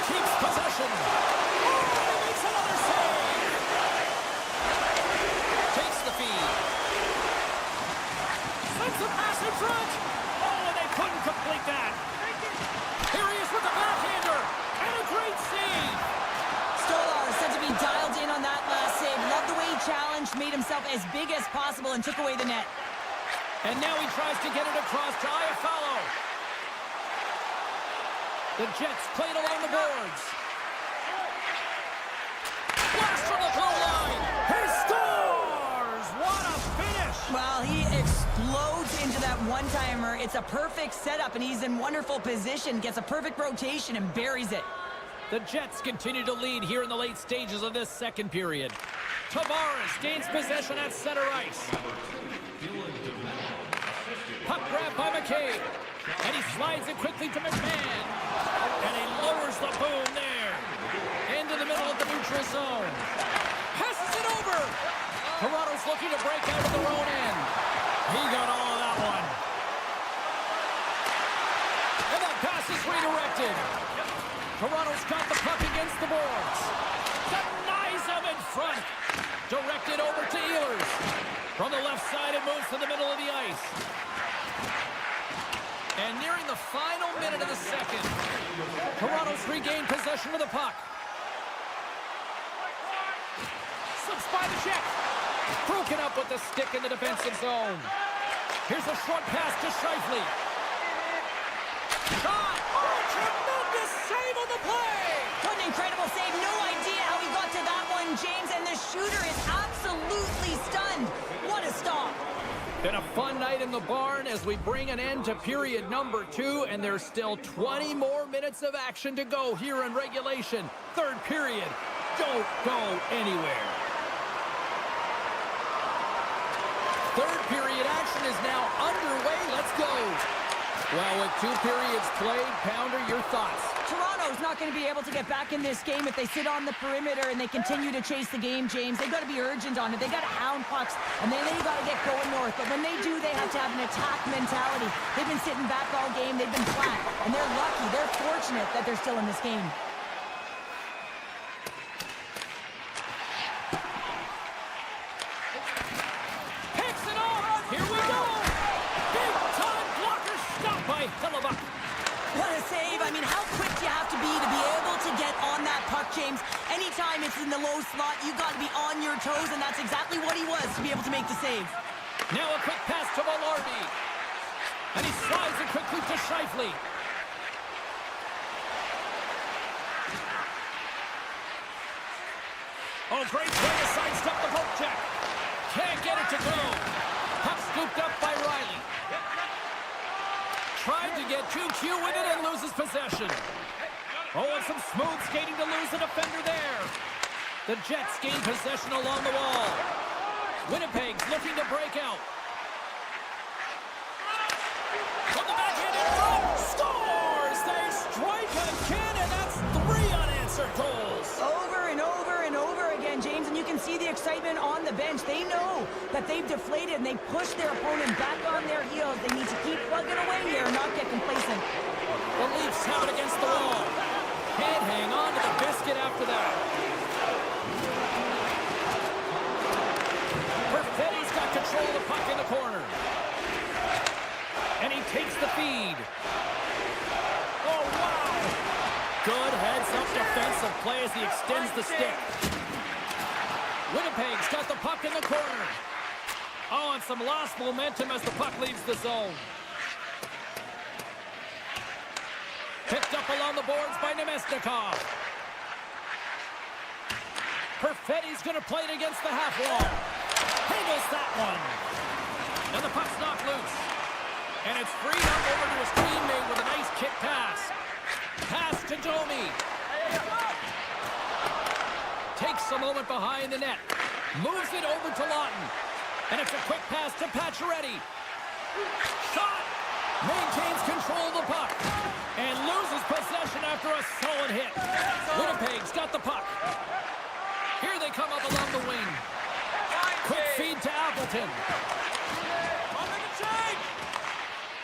Keeps possession. Oh, he makes another save. Takes the feed. Sends the pass in front. Oh, and they couldn't complete that. Here he is with the backhander. And a great save. Stolarz said to be dialed in on that last save. Loved the way he challenged, made himself as big as possible, and took away the net. And now he tries to get it across to Iafallo. The Jets played along the boards. Blast from the blue line. He scores! What a finish! Well, he explodes into that one-timer. It's a perfect setup, and he's in wonderful position. Gets a perfect rotation and buries it. The Jets continue to lead here in the late stages of this second period. Tavares gains possession at center ice. Puck grab by McCabe. And he slides it quickly to McMahon. And he lowers the boom there. Into the middle of the neutral zone. Passes it over. Toronto's looking to break out of their own end. He got all of that one. And that pass is redirected. Toronto's got the puck against the boards. Denies him in front. Directed over to Ehlers. From the left side, it moves to the middle of the ice. And nearing the final minute of the second, Toronto's regained possession of the puck. Slips by the check. Broken up with the stick in the defensive zone. Here's a short pass to Shifley. Shot! Oh, tremendous save on the play! What an incredible save. No idea how he got to that one, James. And the shooter is absolutely stunned. What a stop. Been a fun night in the barn as we bring an end to period number 2, and there's still 20 more minutes of action to go here in regulation. Third period. Don't go anywhere. Third period action is now underway. Let's go. Well, with 2 periods played, Pounder, your thoughts? Toronto's not going to be able to get back in this game if they sit on the perimeter and they continue to chase the game, James. They've got to be urgent on it. They've got to hound pucks, and then they've got to get going north. But when they do, they have to have an attack mentality. They've been sitting back all game. They've been flat, and they're lucky. They're fortunate that they're still in this game. Picks it off. Here we go. Big-time blocker stop by Hellebuyck. What a save. I mean, how quick do you have to be able to get on that puck, James? Anytime it's in the low slot, you got to be on your toes, and that's exactly what he was to be able to make the save. Now a quick pass to Velarde. And he slides it quickly to Scheifele. Oh, great way to sidestep the poke check. Can't get it to go. Puck scooped up by Riley. Tried to get 2Q with it and loses possession. Oh, and some smooth skating to lose the defender there. The Jets gain possession along the wall. Winnipeg's looking to break out. From the backhand in front. Scores! They strike again, and that's 3 unanswered goals. Over and over and over again, James, and you can see the excitement on the bench. They know that they've deflated, and they push their opponent back on their heels. They need to keep plugging away here and not get complacent. The Leafs have it against the wall. Can't hang on to the biscuit after that. Perfetti's got control of the puck in the corner. And he takes the feed. Oh, wow! Good heads-up defensive play as he extends the stick. Winnipeg's got the puck in the corner. Oh, and some lost momentum as the puck leaves the zone. Picked up along the boards by Nemesnikov. Perfetti's going to play it against the half wall. Handles that one. And the puck's knocked loose. And it's freed up over to his teammate with a nice kick pass. Pass to Domi. Takes a moment behind the net. Moves it over to Lawton. And it's a quick pass to Pacioretty. Shot. Maintains control of the puck. And loses possession after a solid hit. Winnipeg's got the puck. Here they come up along the wing. Quick feed to Appleton.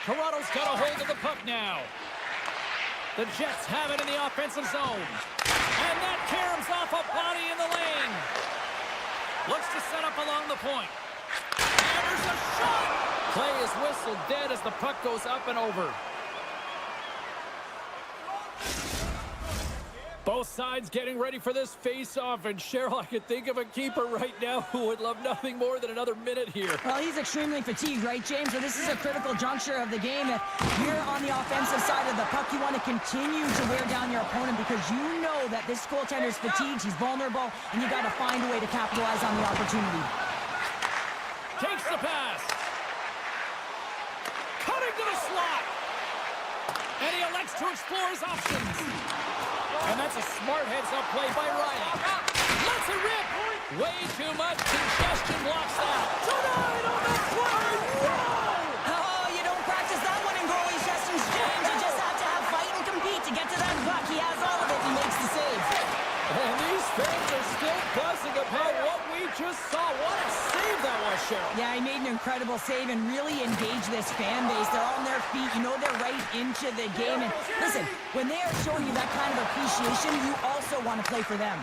Toronto's got a hold of the puck now. The Jets have it in the offensive zone. And that caroms off a body in the lane. Looks to set up along the point. And there's a shot! Play is whistled dead as the puck goes up and over. Both sides getting ready for this face-off, and Cheryl, I could think of a keeper right now who would love nothing more than another minute here. Well, he's extremely fatigued, right, James? So this is a critical juncture of the game. If you're on the offensive side of the puck, you want to continue to wear down your opponent because you know that this goaltender's fatigued, he's vulnerable, and you got to find a way to capitalize on the opportunity. Takes the pass. Cutting to the slot. And he elects to explore his options. And that's a smart heads-up play by Riley. Lets it rip. Way too much congestion blocks that. Tonight on the play. Whoa! Oh, you don't practice that one in goalie sessions, James. You just have to have fight and compete to get to that puck. He has all of it and makes the save. And these fans are still buzzing about what we just saw. What a save that was, Cheryl. Yeah, he made an incredible save and really engaged this fan base. They're on their feet. You know they're right into the game. And listen, when they are showing you that kind of appreciation, you also want to play for them.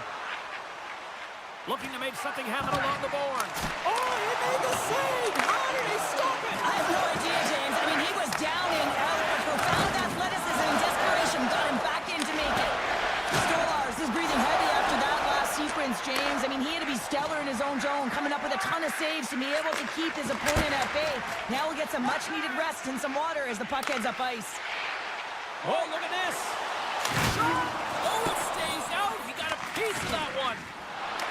Looking to make something happen along the boards. Oh, he made the save! How did he stop it? I have no idea, James. I mean, he was down and out of profound athleticism and desperation. Got him back in to make it. Stolarz is breathing heavy after that last sequence, James. I mean, he had to be stellar in his own zone, coming up with a ton of saves to be able to keep his opponent at bay. Now he'll get some much-needed rest and some water as the puck heads up ice. Oh, look at this. Shot! Oh, it stays out. He got a piece of that one.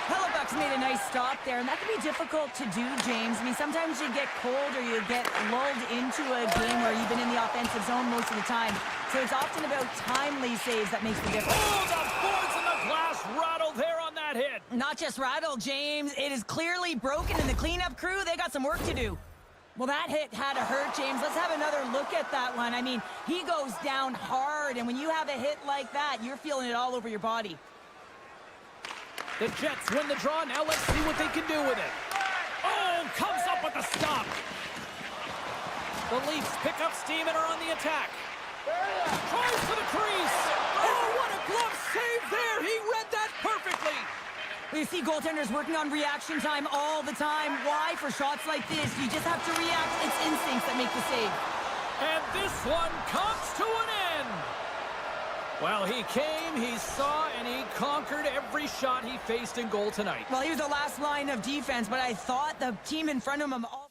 Hellebuyck He's made a nice stop there, and that can be difficult to do, James. I mean, sometimes you get cold or you get lulled into a game where you've been in the offensive zone most of the time. So it's often about timely saves that makes the difference. Oh, the boards and the glass rattled there on that hit. Not just rattled, James. It is clearly broken, and the cleanup crew, they got some work to do. Well, that hit had to hurt, James. Let's have another look at that one. I mean, he goes down hard, and when you have a hit like that, you're feeling it all over your body. The Jets win the draw. Now let's see what they can do with it. Oh, comes up with the stop. The Leafs pick up steam and are on the attack. Tries to the crease. Oh, what a glove save there. He read that perfectly. You see goaltenders working on reaction time all the time. Why? For shots like this, you just have to react. It's instincts that make the save. And this one comes to an end. Well, he came, he saw, and he conquered every shot he faced in goal tonight. Well, he was the last line of defense, but I thought the team in front of him all...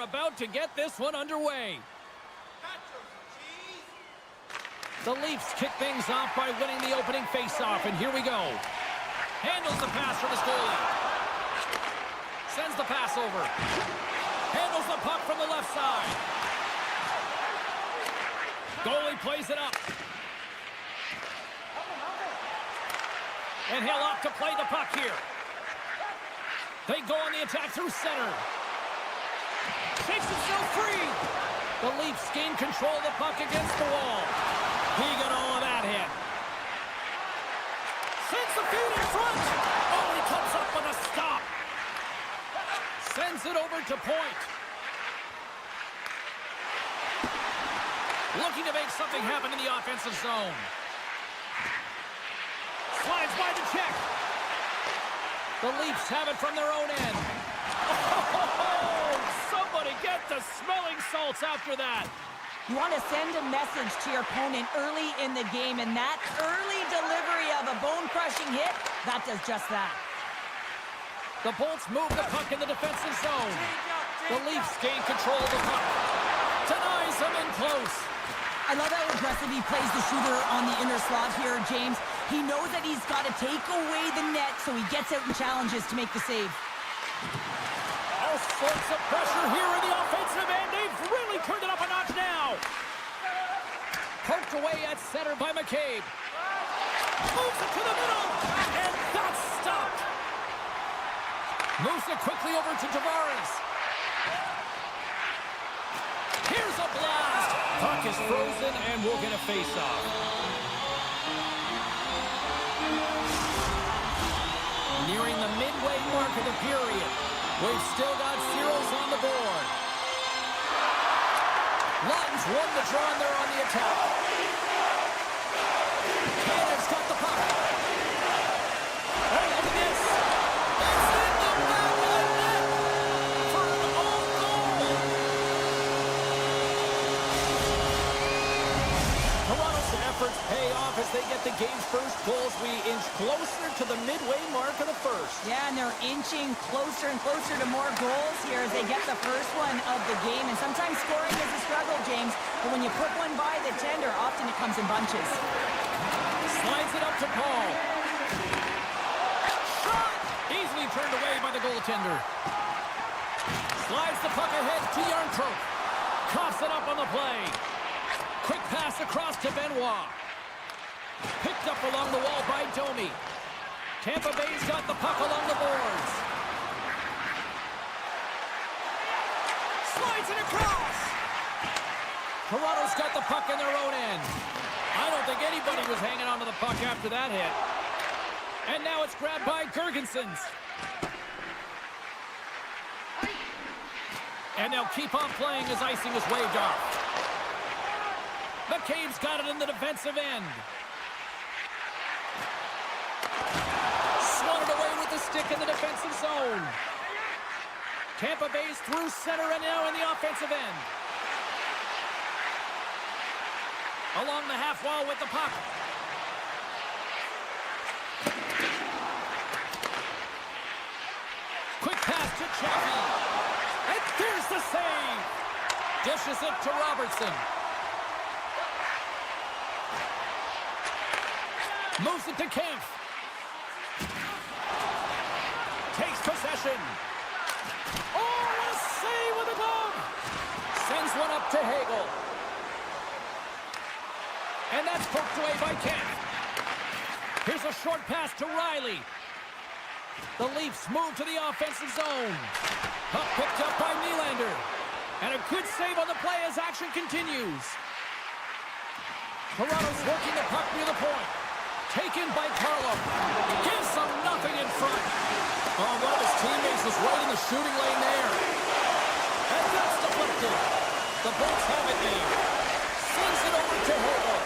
about to get this one underway. The Leafs kick things off by winning the opening faceoff, and here we go. Handles the pass from his goalie. Sends the pass over. Handles the puck from the left side. Goalie plays it up. And he'll opt to play the puck here. They go on the attack through center. Shakes himself free. The Leafs gain control of the puck against the wall. He got all of that hit. Sends the feed in front. Oh, he comes up with a stop. Sends it over to point. Looking to make something happen in the offensive zone. Slides by the check. The Leafs have it from their own end. Oh, somebody get the smelling salts after that. You want to send a message to your opponent early in the game, and that early delivery of a bone-crushing hit, that does just that. The Bolts move the puck in the defensive zone. The Leafs gain control of the puck. Denies him in close. I love how aggressive he plays the shooter on the inner slot here, James. He knows that he's got to take away the net, so he gets out and challenges to make the save. All sorts of pressure here in the offensive end. They've really turned it up a notch now. Poked away at center by McCabe. Moves it to the middle, and that's stopped. Moves it quickly over to Tavares. Here's a blast. Puck is frozen, and we'll get a face-off. Nearing the midway mark of the period. We've still got zeros on the board. Lawton's won the draw, and they're on the attack. Cannon's got the puck. Oh, look at this. It's in the back of the net for an own goal. Toronto's efforts pay off as they get the game's first goals. We inch closer to the midway mark of the first. Yeah, and they're inching closer and closer to more goals here as they get the first one of the game. And sometimes scoring is a struggle, James, but when you put one by the tender, often it comes in bunches. Slides it up to Paul. Shot! Easily turned away by the goaltender. Slides the puck ahead to Yarncroke. Coughs it up on the play. Quick pass across to Benoit. Picked up along the wall by Domi. Tampa Bay's got the puck along the boards. Slides it across. Toronto's got the puck in their own end. I don't think anybody was hanging on to the puck after that hit. And now it's grabbed by Gergensons. And they'll keep on playing as icing is waved off. McCabe's got it in the defensive end. Swatted away with the stick in the defensive zone. Tampa Bay's through center and now in the offensive end. Along the half wall with the puck. Quick pass to Chaffee. And there's the save. Dishes it to Robertson. Moves it to Kemp. Takes possession. Oh, a save with a glove. Sends one up to Hagel. And that's poked away by Kemp. Here's a short pass to Riley. The Leafs move to the offensive zone. Puck picked up by Nylander. And a good save on the play as action continues. Toronto's working the puck near the point. Taken by Carlo. Gives them nothing in front. Oh, one of his teammates was right in the shooting lane there. And that's deflected. The Bolts have it there. Sends it over to Hagel.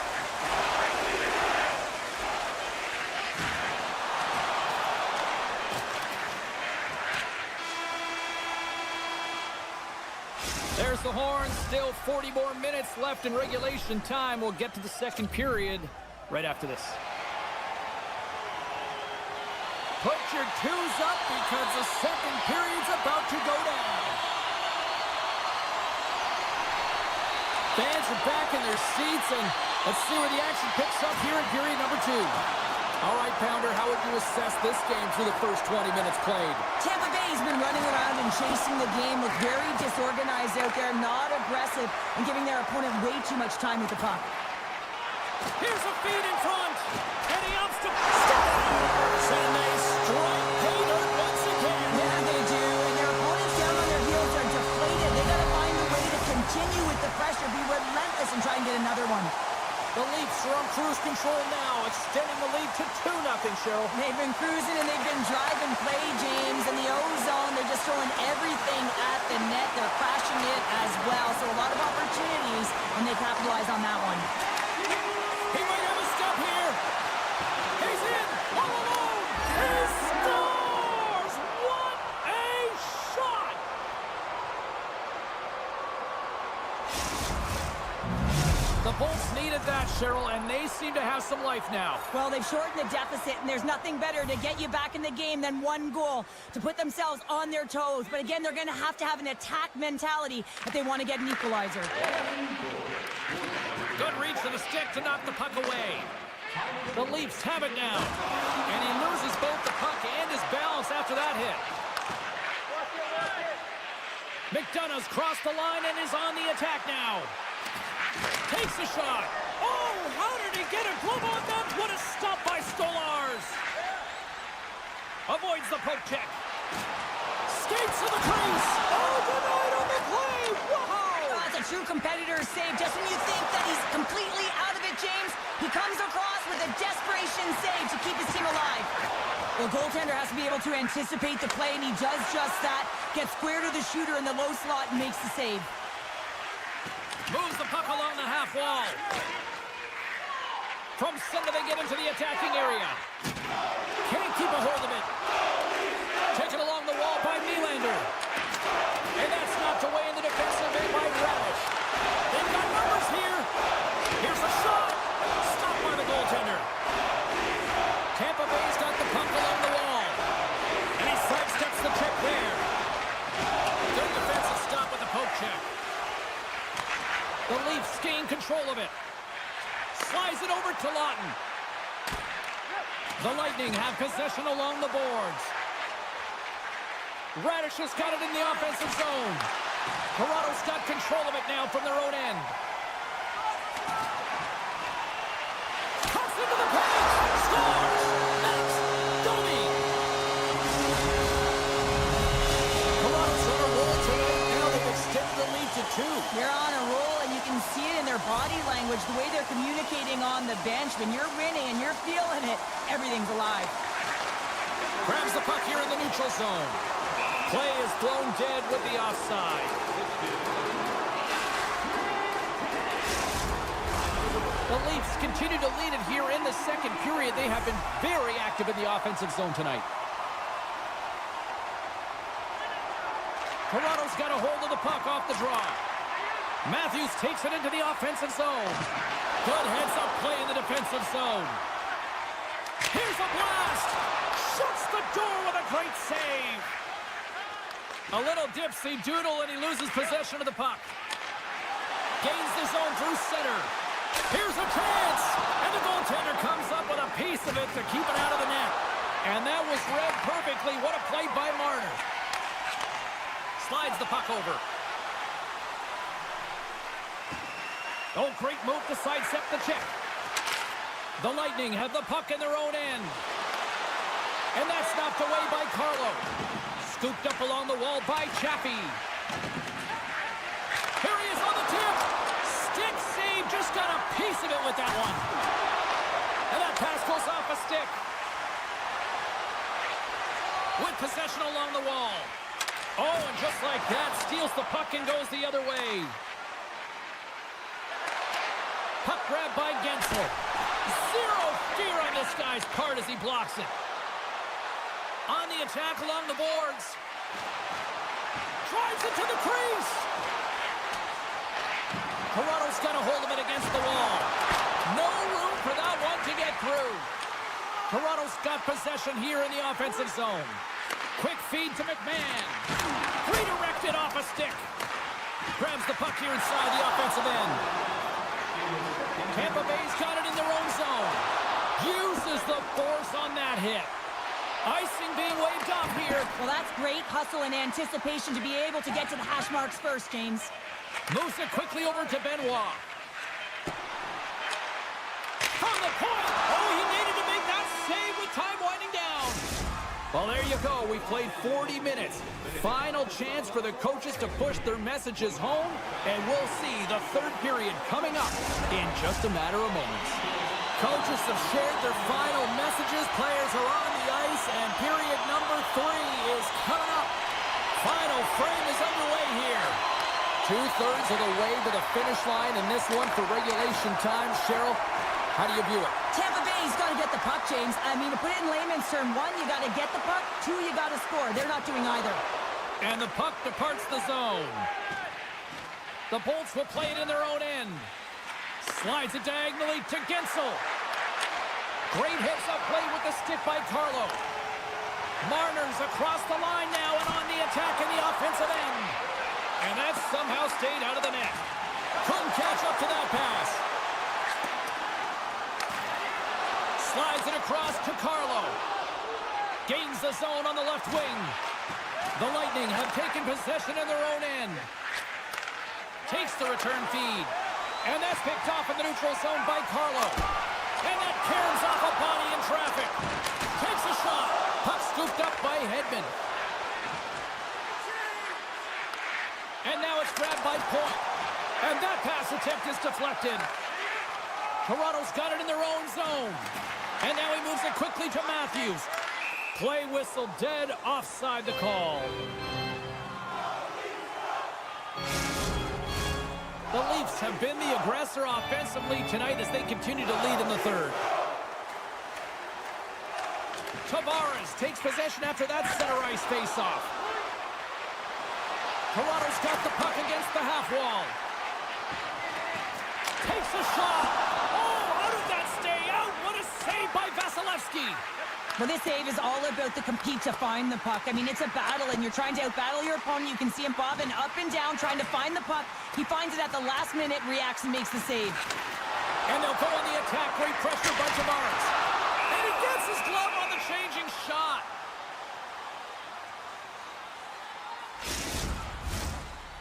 There's the horn. Still 40 more minutes left in regulation time. We'll get to the second period right after this. Put your twos up because the second period's about to go down. are back in their seats, and let's see where the action picks up here in period number 2. All right, Pounder, how would you assess this game through the first 20 minutes played? Tampa Bay's been running around and chasing the game, look very disorganized out there, not aggressive, and giving their opponent way too much time with the puck. Here's a feed in front, and he ups to Stars, and they strike pay dirt once again. Yeah, they do, and their opponents down on their heels are deflated. They got to find a way to continue with the pressure, be relentless, and try and get another one. The Leafs are on cruise control now, extending the lead to 2-0, Cheryl. They've been cruising and they've been driving play, James. In the O-zone, they're just throwing everything at the net. They're crashing it as well. So a lot of opportunities, and they capitalize on that one. He might have a step here. He's in, all alone. He scores! What a shot! The Bolts needed that, Cheryl, and they seem to have some life now. Well, they've shortened the deficit, and there's nothing better to get you back in the game than one goal to put themselves on their toes. But again, they're going to have an attack mentality if they want to get an equalizer. Good reach to the stick to knock the puck away. The Leafs have it now, and he loses both the puck and his balance after that hit. McDonough's crossed the line and is on the attack now. Takes a shot. Oh, how did he get a glove on that? What a stop by Stolars. Avoids the poke check. Skates to the crease. Oh, denied on the play. Wow. Oh, that's a true competitor's save. Just when you think that he's completely out of it, James, he comes across with a desperation save to keep his team alive. The goaltender has to be able to anticipate the play, and he does just that. Gets square to the shooter in the low slot and makes the save. Moves the puck along the half wall. From center they get into the attacking area. Can't keep a hold of it. Taken along the wall by Nylander. And that's knocked away in the defensive end by Radish. They've got numbers here. Here's a shot. Stopped by the goaltender. Tampa Bay's got the puck along the wall. And he sidesteps the check there. Good defensive stop with the poke check. The Leafs gain control of it. Slides it over to Lawton. The Lightning have possession along the boards. Radish has got it in the offensive zone. Toronto's got control of it now from their own end. Cuts into the paint. Scores! That's Domi. Toronto's on a roll tonight. Now they've extended the lead to 2. They're on a roll, and you can see it in their body language, the way they're communicating on the bench. When you're winning and you're feeling it, everything's alive. Grabs the puck here in the neutral zone. Play is thrown dead with the offside. The Leafs continue to lead it here in the second period. They have been very active in the offensive zone tonight. Toronto's got a hold of the puck off the draw. Matthews takes it into the offensive zone. Good heads-up play in the defensive zone. Here's a blast. Shuts the door with a great save. A little dipsy doodle, and he loses possession of the puck. Gains the zone through center. Here's a chance. And the goaltender comes up with a piece of it to keep it out of the net. And that was read perfectly. What a play by Marner. Slides the puck over. Oh, great move to sidestep the check. The Lightning have the puck in their own end. And that's knocked away by Carlo. Scooped up along the wall by Chaffee. Here he is on the tip. Stick save. Just got a piece of it with that one. And that pass goes off a stick. With possession along the wall. Oh, and just like that, steals the puck and goes the other way. Puck grab by Gensel. Zero fear on this guy's part as he blocks it. On the attack along the boards. Drives it to the crease. Toronto's got a hold of it against the wall. No room for that one to get through. Toronto's got possession here in the offensive zone. Quick feed to McMahon. Redirected off a stick. Grabs the puck here inside the offensive end. Tampa Bay's got it in their own zone. Uses the force on that hit. Icing being waved off here. Well, that's great hustle and anticipation to be able to get to the hash marks first, James. Moves it quickly over to Benoit. From the point. Oh, he needed to make that save with time winding down. Well, there you go. We played 40 minutes. Final chance for the coaches to push their messages home, and we'll see the third period coming up in just a matter of moments. Coaches have shared their final messages. Players are on the ice, and period number 3 is coming up. Final frame is underway here. 2/3 of the way to the finish line in this one for regulation time. Cheryl, how do you view it? Tampa Bay's got to get the puck, James. I mean, to put it in layman's term, 1, you got to get the puck. 2, you got to score. They're not doing either. And the puck departs the zone. The Bolts will play it in their own end. Slides it diagonally to Gensel. Great hits up play with the stick by Carlo. Marner's across the line now and on the attack in the offensive end. And that somehow stayed out of the net. Couldn't catch up to that pass. Slides it across to Carlo. Gains the zone on the left wing. The Lightning have taken possession in their own end. Takes the return feed. And that's picked off in the neutral zone by Carlo. And that caroms off a body in traffic. Takes a shot. Puck scooped up by Hedman. And now it's grabbed by Point. And that pass attempt is deflected. Toronto's got it in their own zone. And now he moves it quickly to Matthews. Play whistle dead, offside the call. The Leafs have been the aggressor offensively tonight as they continue to lead in the third. Tavares takes possession after that center ice faceoff. Toronto's got the puck against the half wall. Takes a shot. Oh, how did that stay out? What a save by Vasilevsky. Well, this save is all about the compete to find the puck. I mean, it's a battle, and you're trying to outbattle your opponent. You can see him bobbing up and down, trying to find the puck. He finds it at the last minute, reacts, and makes the save. And they'll go on the attack. Great pressure by Tavares. And he gets his glove on the changing shot.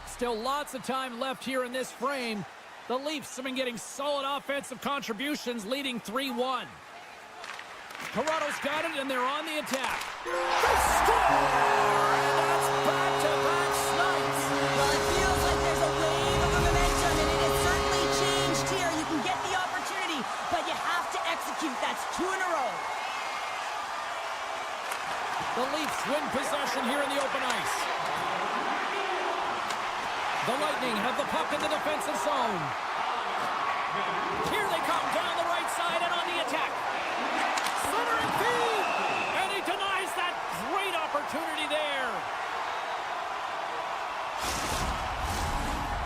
Still lots of time left here in this frame. The Leafs have been getting solid offensive contributions, leading 3-1. Toronto's got it, and they're on the attack. They score! And that's back-to-back snipes. Well, it feels like there's a wave of momentum, and it has certainly changed here. You can get the opportunity, but you have to execute. That's 2 in a row. The Leafs win possession here in the open ice. The Lightning have the puck in the defensive zone. Here they come down the right side and on the attack. Centering feed! And he denies that great opportunity there.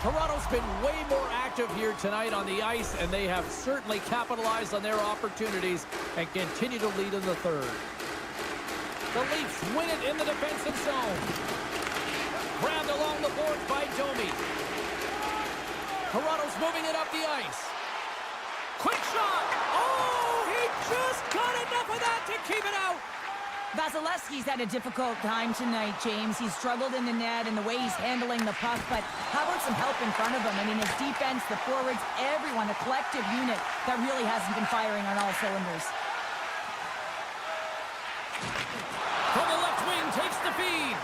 Toronto's been way more active here tonight on the ice, and they have certainly capitalized on their opportunities and continue to lead in the third. The Leafs win it in the defensive zone. Grabbed along the boards by Domi. Toronto's moving it up the ice. Quick shot! Oh, he just got enough of that to keep it out! Vasilevsky's had a difficult time tonight, James. He's struggled in the net and the way he's handling the puck, but how about some help in front of him? I mean, his defense, the forwards, everyone, a collective unit that really hasn't been firing on all cylinders. From the left wing, takes the feed.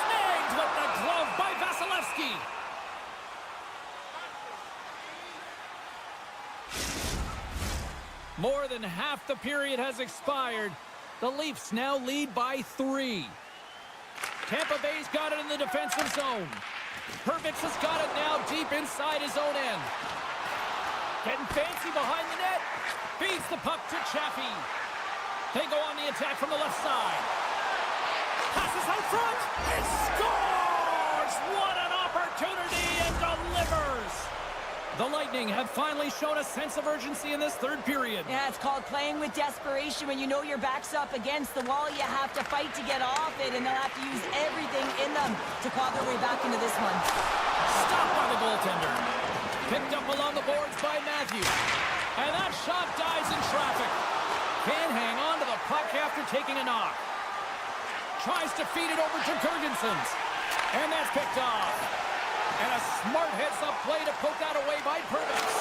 Snagged with the glove by Vasilevsky. More than half the period has expired. The Leafs now lead by 3. Tampa Bay's got it in the defensive zone. Hervix has got it now deep inside his own end. Getting fancy behind the net. Feeds the puck to Chaffee. They go on the attack from the left side. Passes out front. He scores! What an opportunity, and delivers! The Lightning have finally shown a sense of urgency in this third period. Yeah, it's called playing with desperation. When you know your back's up against the wall, you have to fight to get off it, and they'll have to use everything in the them to claw their way back into this one. Stopped by the goaltender. Picked up along the boards by Matthews. And that shot dies in traffic. Can't hang on to the puck after taking a knock. Tries to feed it over to Gergensons. And that's picked off. And a smart heads-up play to poke that away by Purvis.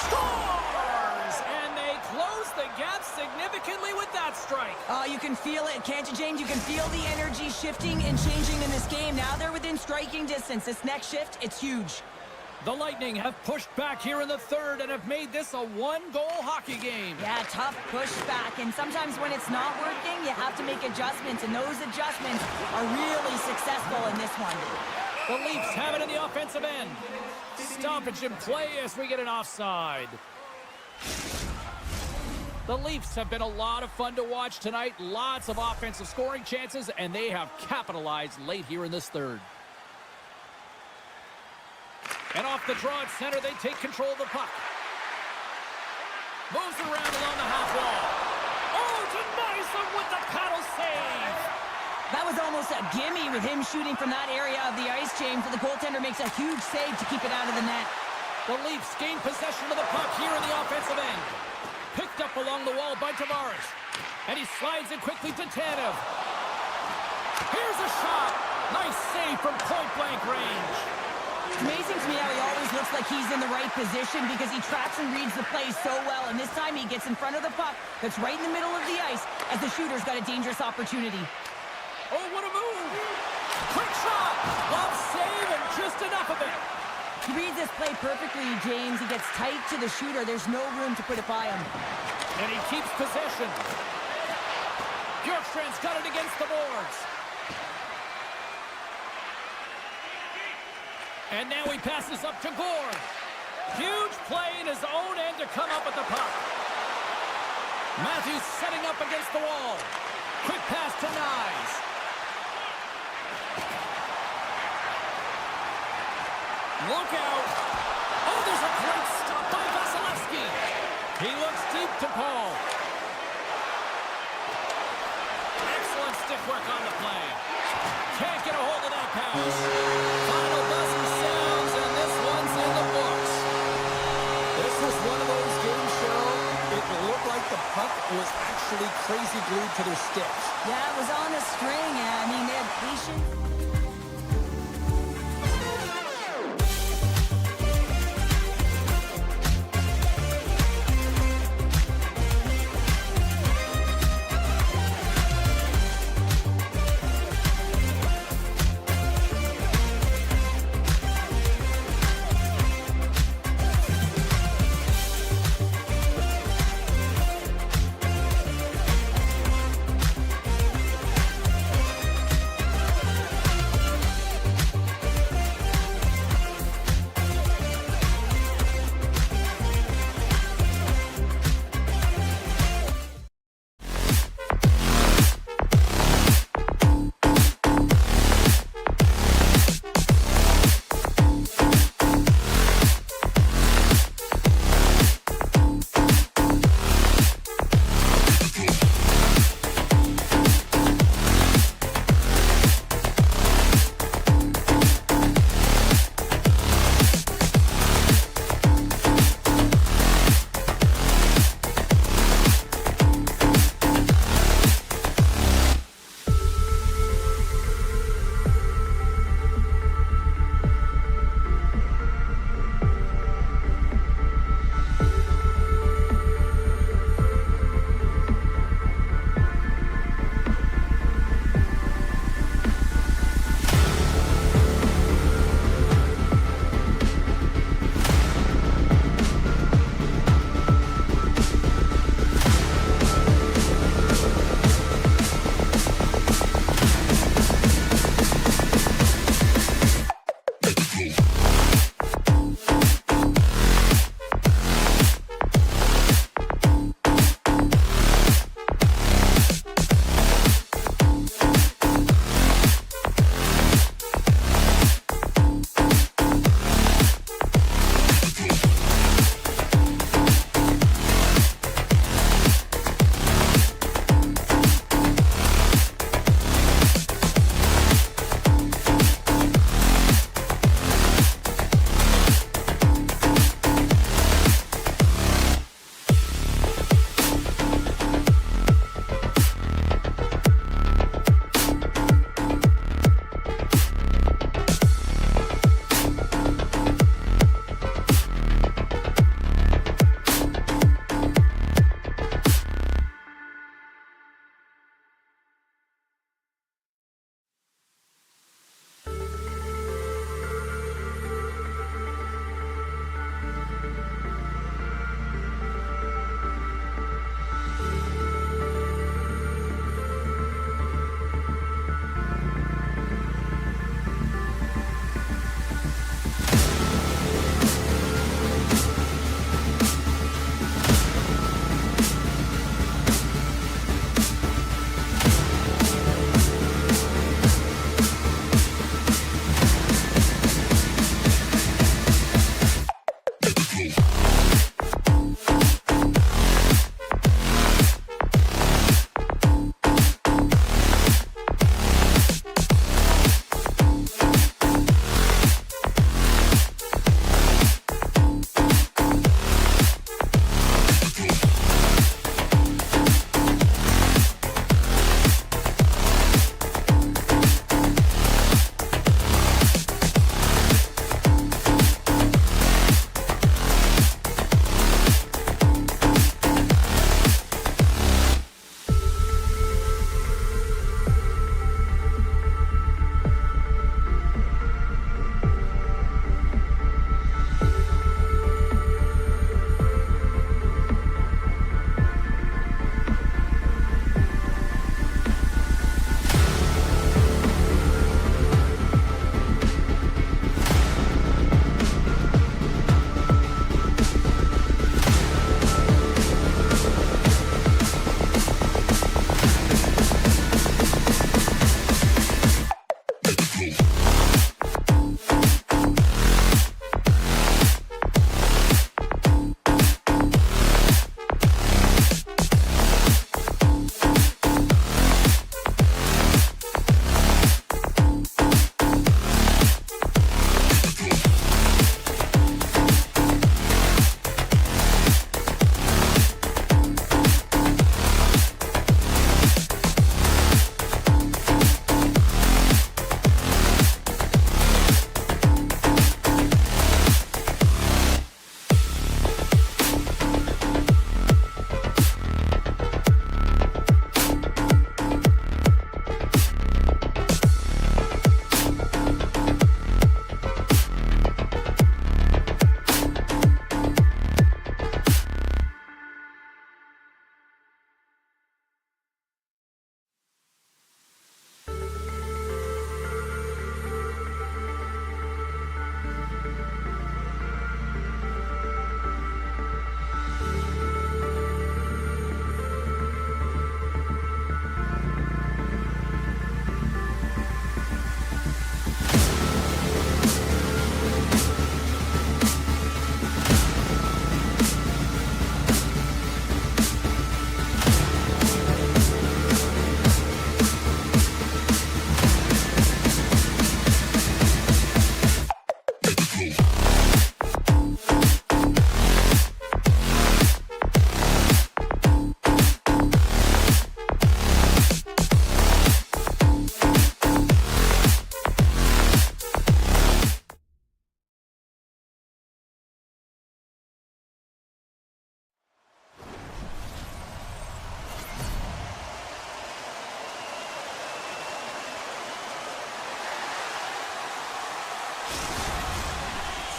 Scores! And they close the gap significantly with that strike. You can feel it, can't you, James? You can feel the energy shifting and changing in this game. Now they're within striking distance. This next shift, it's huge. The Lightning have pushed back here in the third and have made this a one-goal hockey game. Yeah, tough pushback. And sometimes when it's not working, you have to make adjustments. And those adjustments are really successful in this one. The Leafs have it in the offensive end. Stoppage in play as we get an offside. The Leafs have been a lot of fun to watch tonight. Lots of offensive scoring chances, and they have capitalized late here in this third. And off the draw at center, they take control of the puck. Moves around along the half wall. Oh, denies them with the paddle save. That was almost a gimme with him shooting from that area of the ice, James. But the goaltender makes a huge save to keep it out of the net. The Leafs gain possession of the puck here in the offensive end. Picked up along the wall by Tavares. And he slides it quickly to Tanev. Here's a shot. Nice save from point-blank range. It's amazing to me how he always looks like he's in the right position because he tracks and reads the play so well. And this time he gets in front of the puck that's right in the middle of the ice as the shooter's got a dangerous opportunity. Oh, what a move! Quick shot! Glove save and just enough of it. He reads this play perfectly, James. He gets tight to the shooter. There's no room to put it by him. And he keeps possession. Bjorkstrand's got it against the boards. And now he passes up to Gord. Huge play in his own end to come up with the puck. Matthews setting up against the wall. Quick pass to Nyes. Look out. Oh, there's a great stop by Vasilevsky. He looks deep to Paul. Excellent stick work on the play. Can't get a hold of that pass. Final buzzer sounds, and this one's in the books. This was one of those games, Cheryl. It looked like the puck was actually crazy glued to their sticks. Yeah, it was on a string. I mean, they had patience.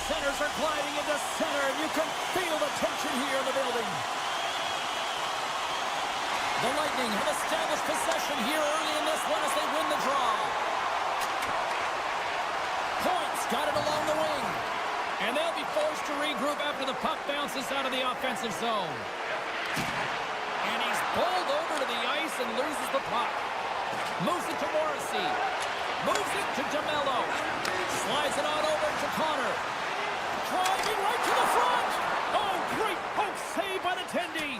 Centers are gliding into center, and you can feel the tension here in the building. The Lightning have established possession here early in this one as they win the draw. Points got it along the wing. And they'll be forced to regroup after the puck bounces out of the offensive zone. And he's bowled over to the ice and loses the puck. Moves it to Morrissey. Moves it to DeMello. Slides it on over to Connor. Driving right to the front. Oh, great poke save by the Tendy.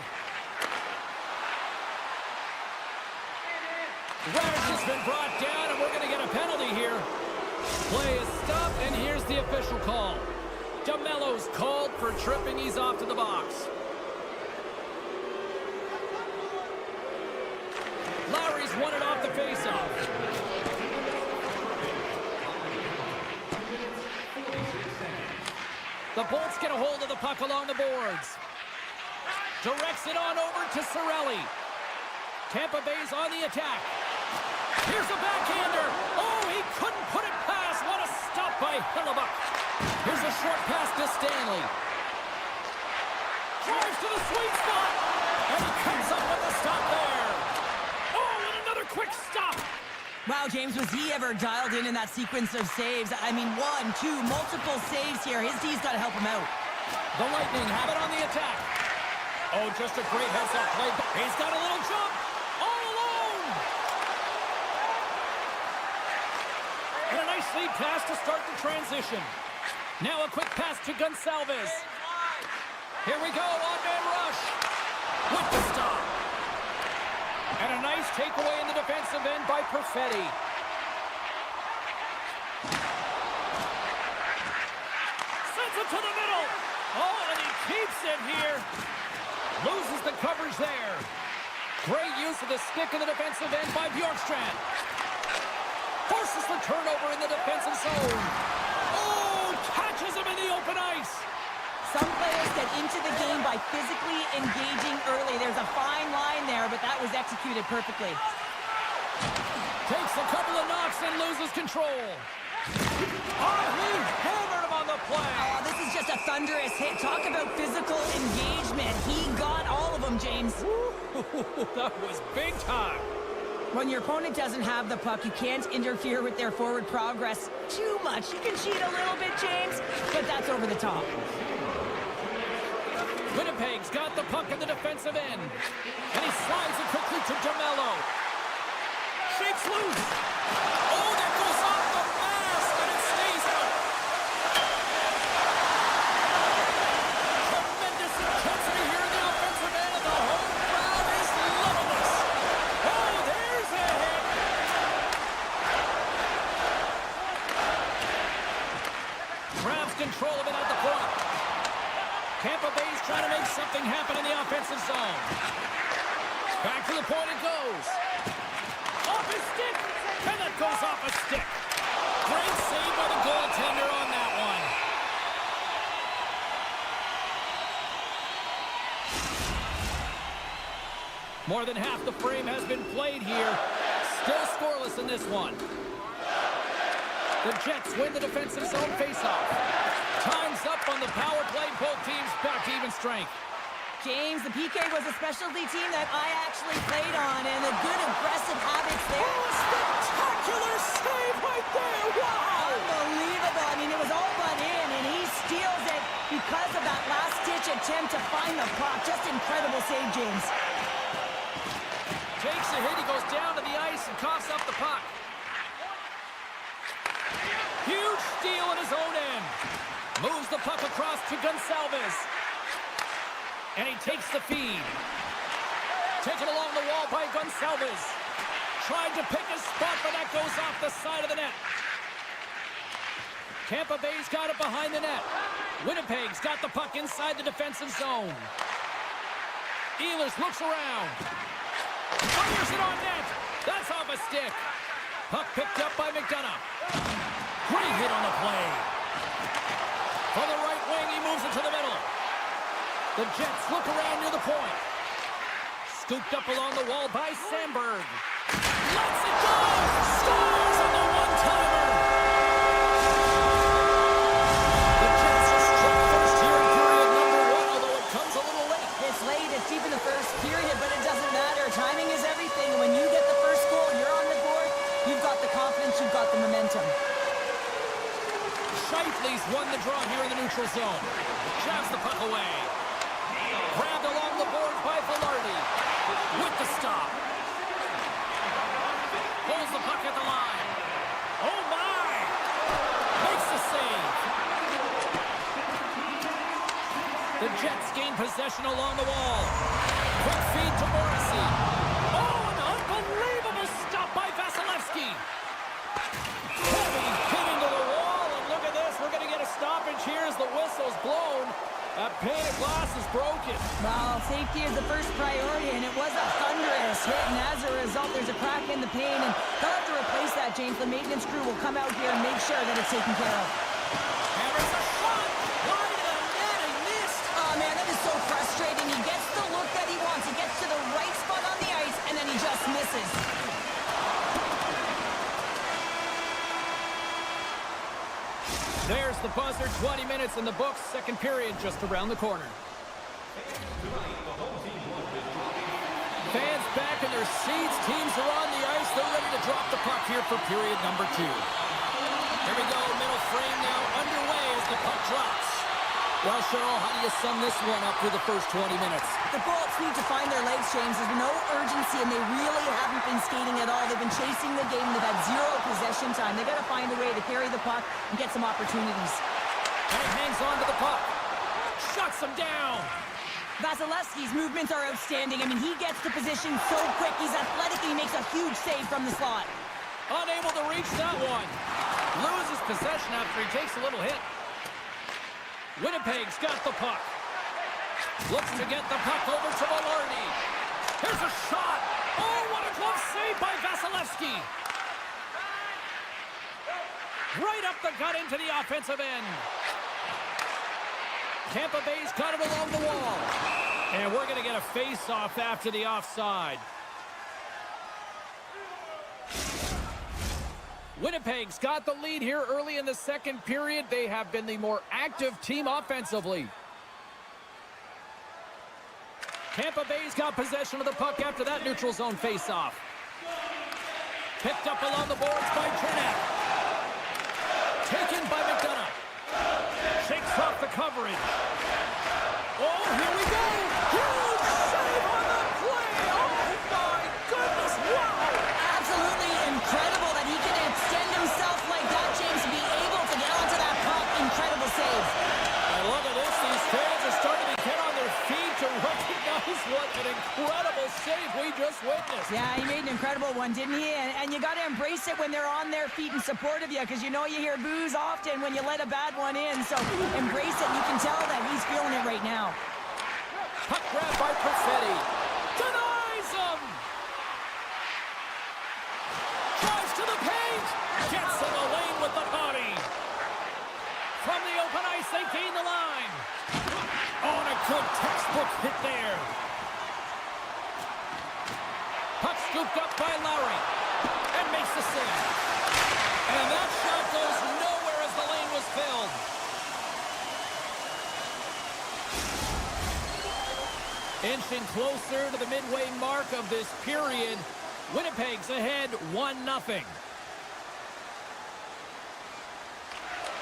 Radish has been brought down, and we're going to get a penalty here. Play is stopped, and here's the official call. DeMello's called for tripping. He's off to the box. Lowry's won it off the faceoff. The Bolts get a hold of the puck along the boards. Directs it on over to Cirelli. Tampa Bay's on the attack. Here's a backhander. Oh, he couldn't put it past. What a stop by Hellebuck. Here's a short pass to Stanley. Drives to the sweet spot. And he comes up with the stop there. Oh, and another quick stop. Wow, James, was he ever dialed in that sequence of saves? I mean, one, two, multiple saves here. His D's got to help him out. The Lightning have it on the attack. Oh, just a great heads-up play. He's got a little jump. All alone. And a nice lead pass to start the transition. Now a quick pass to Gonsalves. Here we go, on-man rush. With the stop. And a nice takeaway in the defensive end by Perfetti. Sends it to the middle. Oh, and he keeps it here. Loses the coverage there. Great use of the stick in the defensive end by Bjorkstrand. Forces the turnover in the defensive zone. Oh, catches him in the open ice. Some players get into the game by physically engaging early. There's a fine line there, but that was executed perfectly. Takes a couple of knocks and loses control. Oh, he hammered him on the play. Oh, this is just a thunderous hit. Talk about physical engagement. He got all of them, James. That was big time. When your opponent doesn't have the puck, you can't interfere with their forward progress too much. You can cheat a little bit, James, but that's over the top. Winnipeg's got the puck in the defensive end. And he slides it quickly to DeMello. Shakes loose. Oh, that goes off the Grabs control of it at the point. Tampa Bay's trying to make something happen in the offensive zone. Back to the point it goes. Off his stick. And that goes off a stick. Great save by the goaltender on that one. More than half the frame has been played here. Still scoreless in this one. The Jets win the defensive zone faceoff. Time's up on the power play. Both teams back to even strength. James, the PK was a specialty team that I actually played on, and the good aggressive habits there. Oh, a spectacular save right there. Wow! Unbelievable. I mean, it was all but in, and he steals it because of that last-ditch attempt to find the puck. Just incredible save, James. Takes a hit. He goes down to the ice and coughs up the puck. Huge steal at his own end. Moves the puck across to Gonçalves. And he takes the feed. Taken along the wall by Gonçalves. Trying to pick his spot, but that goes off the side of the net. Tampa Bay's got it behind the net. Winnipeg's got the puck inside the defensive zone. Ehlers looks around. Fires it on net. That's off a stick. Puck picked up by McDonough. Great hit on the play. For the right wing, he moves it to the middle. The Jets look around near the point. Scooped up along the wall by Sandberg. Lets it go! Scores on the one-timer! The Jets are struck first here in period number 1, although it comes a little late. It's late, it's deep in the first period, but it doesn't matter. Timing is everything. When you get the first goal, you're on the board. You've got the confidence, you've got the momentum. Scheifele's won the draw here in the neutral zone. Shoves the puck away. Grabbed along the boards by Velarde. With the stop. Pulls the puck at the line. Oh my! Makes the save. The Jets gain possession along the wall. Quick feed to Morrissey. Oh, an unbelievable stop by Vasilevsky. Heavy hit into the wall, and look at this. We're going to get a stoppage here as the whistle's blown. That pane of glass is broken. Well, safety is the first priority, and it was a thunderous hit, and as a result, there's a crack in the pane, and they'll have to replace that, James. The maintenance crew will come out here and make sure that it's taken care of. Hammers a shot. Wide of the net, he missed. Oh, man, that is so frustrating. He gets the look that he wants. He gets to the right spot on the ice, and then he just misses. There's the buzzer, 20 minutes in the books, second period just around the corner. Fans back in their seats, teams are on the ice, they're ready to drop the puck here for period number 2. Here we go, middle frame now underway as the puck drops. Well, Cheryl, how do you sum this one up through the first 20 minutes? The Bullets need to find their legs, James. There's no urgency, and they really haven't been skating at all. They've been chasing the game. They've had zero possession time. They've got to find a way to carry the puck and get some opportunities. And he hangs on to the puck. Shuts him down. Vasilevsky's movements are outstanding. I mean, he gets to position so quick. He's athletic, and he makes a huge save from the slot. Unable to reach that one. Loses possession after he takes a little hit. Winnipeg's got the puck. Looks to get the puck over to Velarde. Here's a shot. Oh, what a glove save by Vasilevsky. Right up the gut into the offensive end. Tampa Bay's got it along the wall. And we're going to get a face-off after the offside. Winnipeg's got the lead here early in the second period. They have been the more active team offensively. Tampa Bay's got possession of the puck after that neutral zone face-off. Picked up along the boards by Tryku. Taken by McDonough. Shakes off the coverage. Oh, here we go! Huge save on the play! Oh, my goodness! Wow! Absolutely incredible that he can extend himself like that, James, to be able to get onto that puck. Incredible save. I love it. These fans are starting to get on their feet to recognize what an incredible save we just witnessed. Yeah, he made an incredible one, didn't he? And you got to embrace embrace it when they're on their feet in support of you, because you know you hear boos often when you let a bad one in. So embrace it, and you can tell that he's feeling it right now. Puck grab by Perfetti. Denies him! Drives to the paint! Gets in the lane with the body. From the open ice, they gain the line. Oh, and a good textbook hit there. Puck scooped up by Lowry. And makes the save. And that shot goes nowhere as the lane was filled. Inching closer to the midway mark of this period. Winnipeg's ahead 1-0.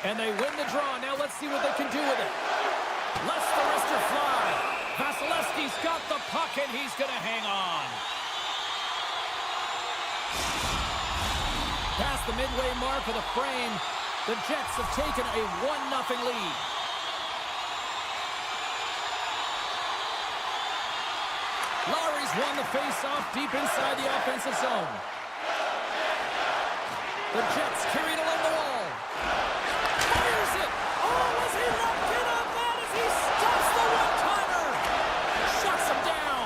And they win the draw. Now let's see what they can do with it. Lets the wrister fly. Vasilevsky's got the puck, and he's going to hang on. Past the midway mark of the frame, the Jets have taken a 1-0 lead. Lowry's won the face-off deep inside the offensive zone. The Jets carried along the wall. Fires it! Oh, as he locked it up, man, as he stuffs the one-timer! Shuts him down!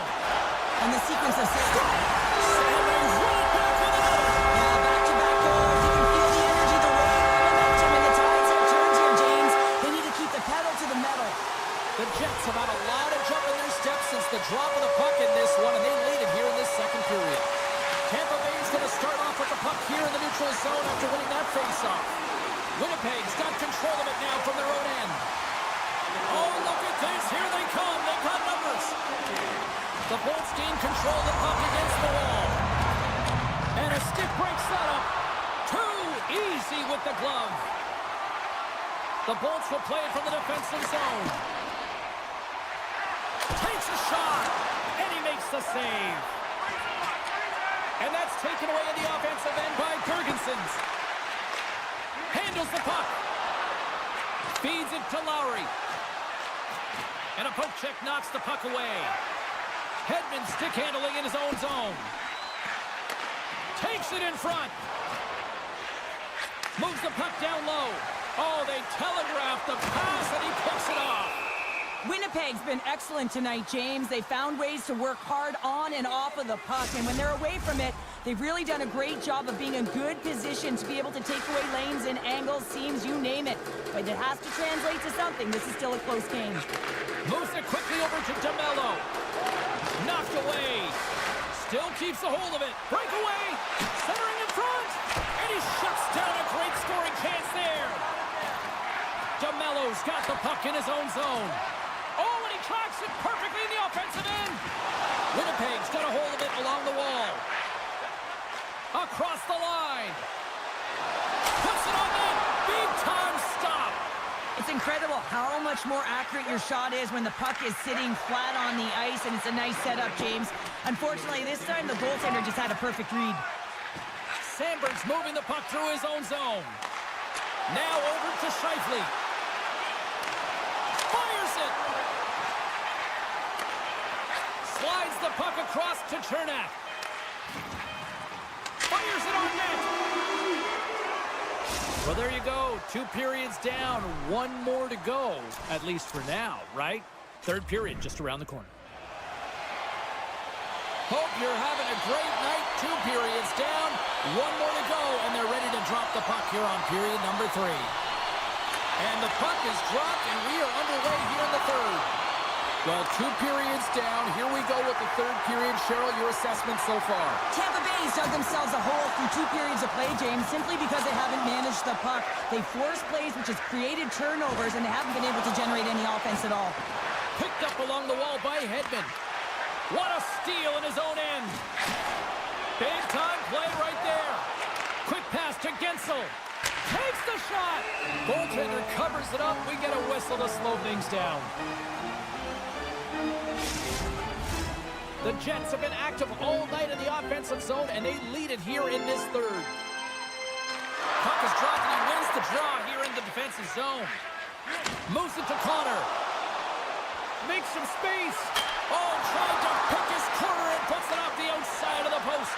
And the sequence of six. Sanders right back with another! Yeah, back-to-back goals. You can feel the energy, the wave, the momentum, and the tides have turned here, James. They need to keep the pedal to the metal. The Jets have had a lot of jump in their steps since the drop of the puck in this one, and they lead it here in this second period. Tampa Bay's going to start off with the puck here in the neutral zone after winning that face-off. Winnipeg's got control of it now from their own end. Oh, look at this. Here they come. They've got numbers. The Bolts gain control of the puck against the wall. And a stick breaks that up. Too easy with the glove. The Bolts will play it from the defensive zone. Takes a shot, and he makes the save. And that's taken away in the offensive end by Gergensons. Handles the puck. Feeds it to Lowry. And a poke check knocks the puck away. Hedman stick handling in his own zone. Takes it in front. Moves the puck down low. Oh, they telegraphed the pass, and he picks it off. Winnipeg's been excellent tonight, James. They found ways to work hard on and off of the puck, and when they're away from it, they've really done a great job of being in good position to be able to take away lanes and angles, seams, you name it. But it has to translate to something. This is still a close game. Moves it quickly over to DeMello. Knocked away. Still keeps a hold of it. Breakaway. Centering in front. And he shuts down a great scoring chance there. DeMello's got the puck in his own zone. Oh, and he tracks it perfectly in the offensive end. Winnipeg's got a hold of it along the wall. Across the line. Puts it on net. Big time stop. It's incredible how much more accurate your shot is when the puck is sitting flat on the ice, and it's a nice setup, James. Unfortunately, this time the goaltender just had a perfect read. Sandberg's moving the puck through his own zone. Now over to Scheifele. Fires it. Slides the puck across to Chernak. Fires it on net. Well, there you go. 2 periods down. 1 more to go, at least for now, right? Third period just around the corner. Hope you're having a great night. 2 periods down. 1 more to go, and they're ready to drop the puck here on period number 3. And the puck is dropped, and we are underway here in the third. Well, 2 periods down. Here we go with the third period. Cheryl, your assessment so far? Tampa Bay's dug themselves a hole through 2 periods of play, James, simply because they haven't managed the puck. They forced plays, which has created turnovers, and they haven't been able to generate any offense at all. Picked up along the wall by Hedman. What a steal in his own end. Big time play right there. Quick pass to Gensel. Takes the shot. Goaltender covers it up. We get a whistle to slow things down. The Jets have been active all night in the offensive zone, and they lead it here in this third. Puck is dropped, and he wins the draw here in the defensive zone. Moves it to Connor. Makes some space. Oh, tried to pick his corner and puts it off the outside of the post.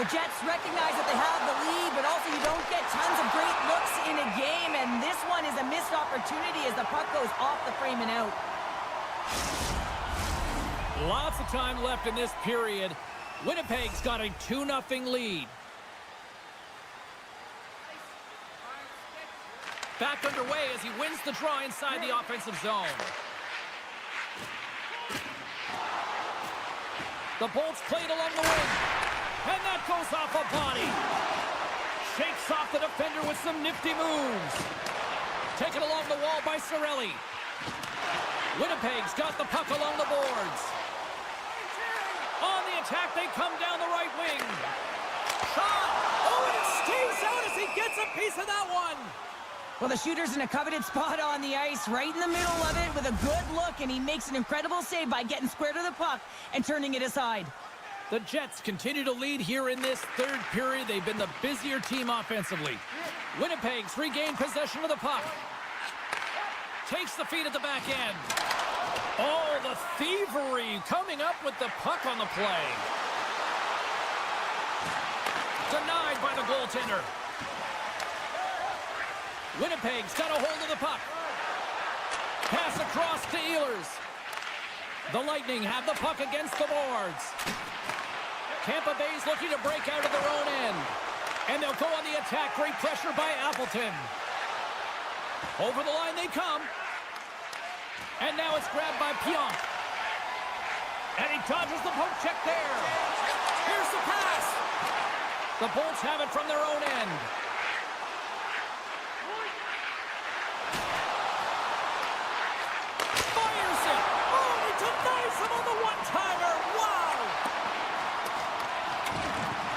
The Jets recognize that they have the lead, but also you don't get tons of great looks in a game, and this one is a missed opportunity as the puck goes off the frame and out. Lots of time left in this period. Winnipeg's got a 2-0 lead. Back underway as he wins the draw inside the offensive zone. The Bolts played along the wing. And that goes off a body. Shakes off the defender with some nifty moves. Taken along the wall by Cirelli. Winnipeg's got the puck along the boards. On the attack, they come down the right wing. Shot! Oh, and it stays out as he gets a piece of that one. Well, the shooter's in a coveted spot on the ice, right in the middle of it with a good look, and he makes an incredible save by getting square to the puck and turning it aside. The Jets continue to lead here in this third period. They've been the busier team offensively. Winnipeg's regained possession of the puck. Takes the feed at the back end. Oh, the thievery coming up with the puck on the play. Denied by the goaltender. Winnipeg's got a hold of the puck. Pass across to Ehlers. The Lightning have the puck against the boards. Tampa Bay's looking to break out of their own end. And they'll go on the attack. Great pressure by Appleton. Over the line they come. And now it's grabbed by Pionk. And he dodges the poke check there. Here's the pass. The Bolts have it from their own end. Fires it. Oh, he denies him on the one-timer. Wow.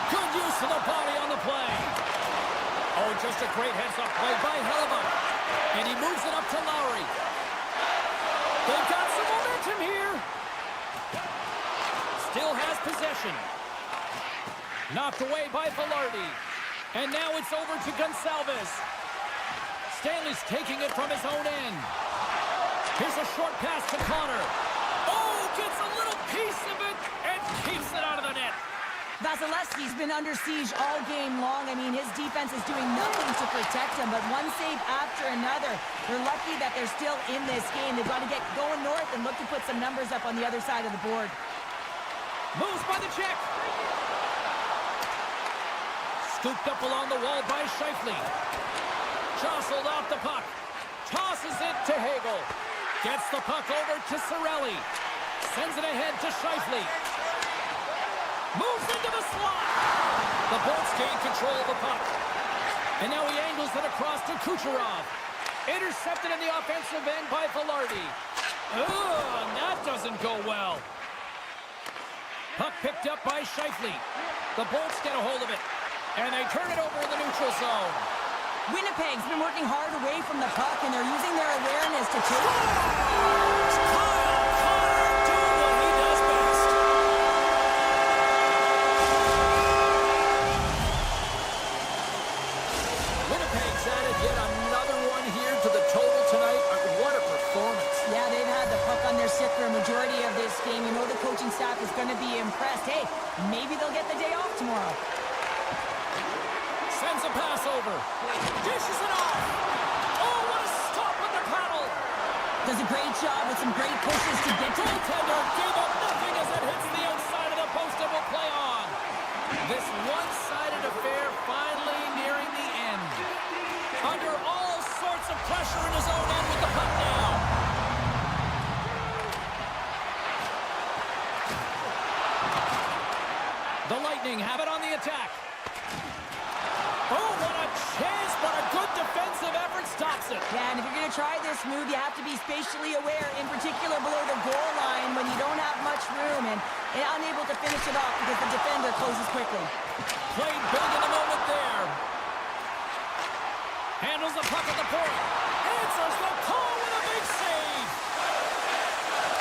Good use of the body on the play. Oh, just a great heads-up play by Hellebuck. And he moves it up to Lowry. They've got some momentum here. Still has possession. Knocked away by Velarde. And now it's over to Gonçalves. Stanley's taking it from his own end. Here's a short pass to Connor. Oh, gets a little piece of it and keeps it out of the net. Vasilevsky's been under siege all game long. I mean, his defense is doing nothing to protect him, but one save after another. They're lucky that they're still in this game. They've got to get going north and look to put some numbers up on the other side of the board. Moves by the check. Scooped up along the wall by Scheifele. Jostled off the puck. Tosses it to Hagel. Gets the puck over to Cirelli. Sends it ahead to Scheifele. Moves into the slot. The Bolts gain control of the puck. And now he angles it across to Kucherov. Intercepted in the offensive end by Velarde. Oh, and that doesn't go well. Puck picked up by Scheifele. The Bolts get a hold of it. And they turn it over in the neutral zone. Winnipeg's been working hard away from the puck, and they're using their awareness to take... Winnipeg's added yet another one here to the total tonight. What a performance. Yeah, they've had the puck on their stick for a majority of this game. You know the coaching staff is going to be impressed. Hey, maybe they'll get the day off tomorrow. Sends a pass over. Dishes it off. Oh, what a stop with the paddle. Does a great job with some great pushes to get to the Goaltender gave up nothing as it hits the outside of the post and will play on. This one-sided affair finally nearing the end. Under all sorts of pressure in his own end with the puck now. The Lightning have it on the attack. Oh, what a chance, but a good defensive effort stops it. Yeah, and if you're going to try this move, you have to be spatially aware, in particular below the goal line when you don't have much room and unable to finish it off because the defender closes quickly. Played big in the moment there. Handles the puck at the point. Answers the call with a big save.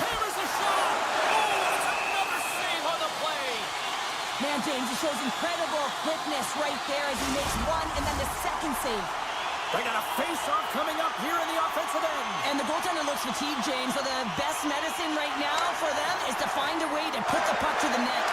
Hammers a shot. Oh, it's another save on the play. Man, James, he shows incredible quickness right there as he makes one and then the second save. They got a face-off coming up here in the offensive end. And the goaltender looks fatigued, James, so the best medicine right now for them is to find a way to put the puck to the net.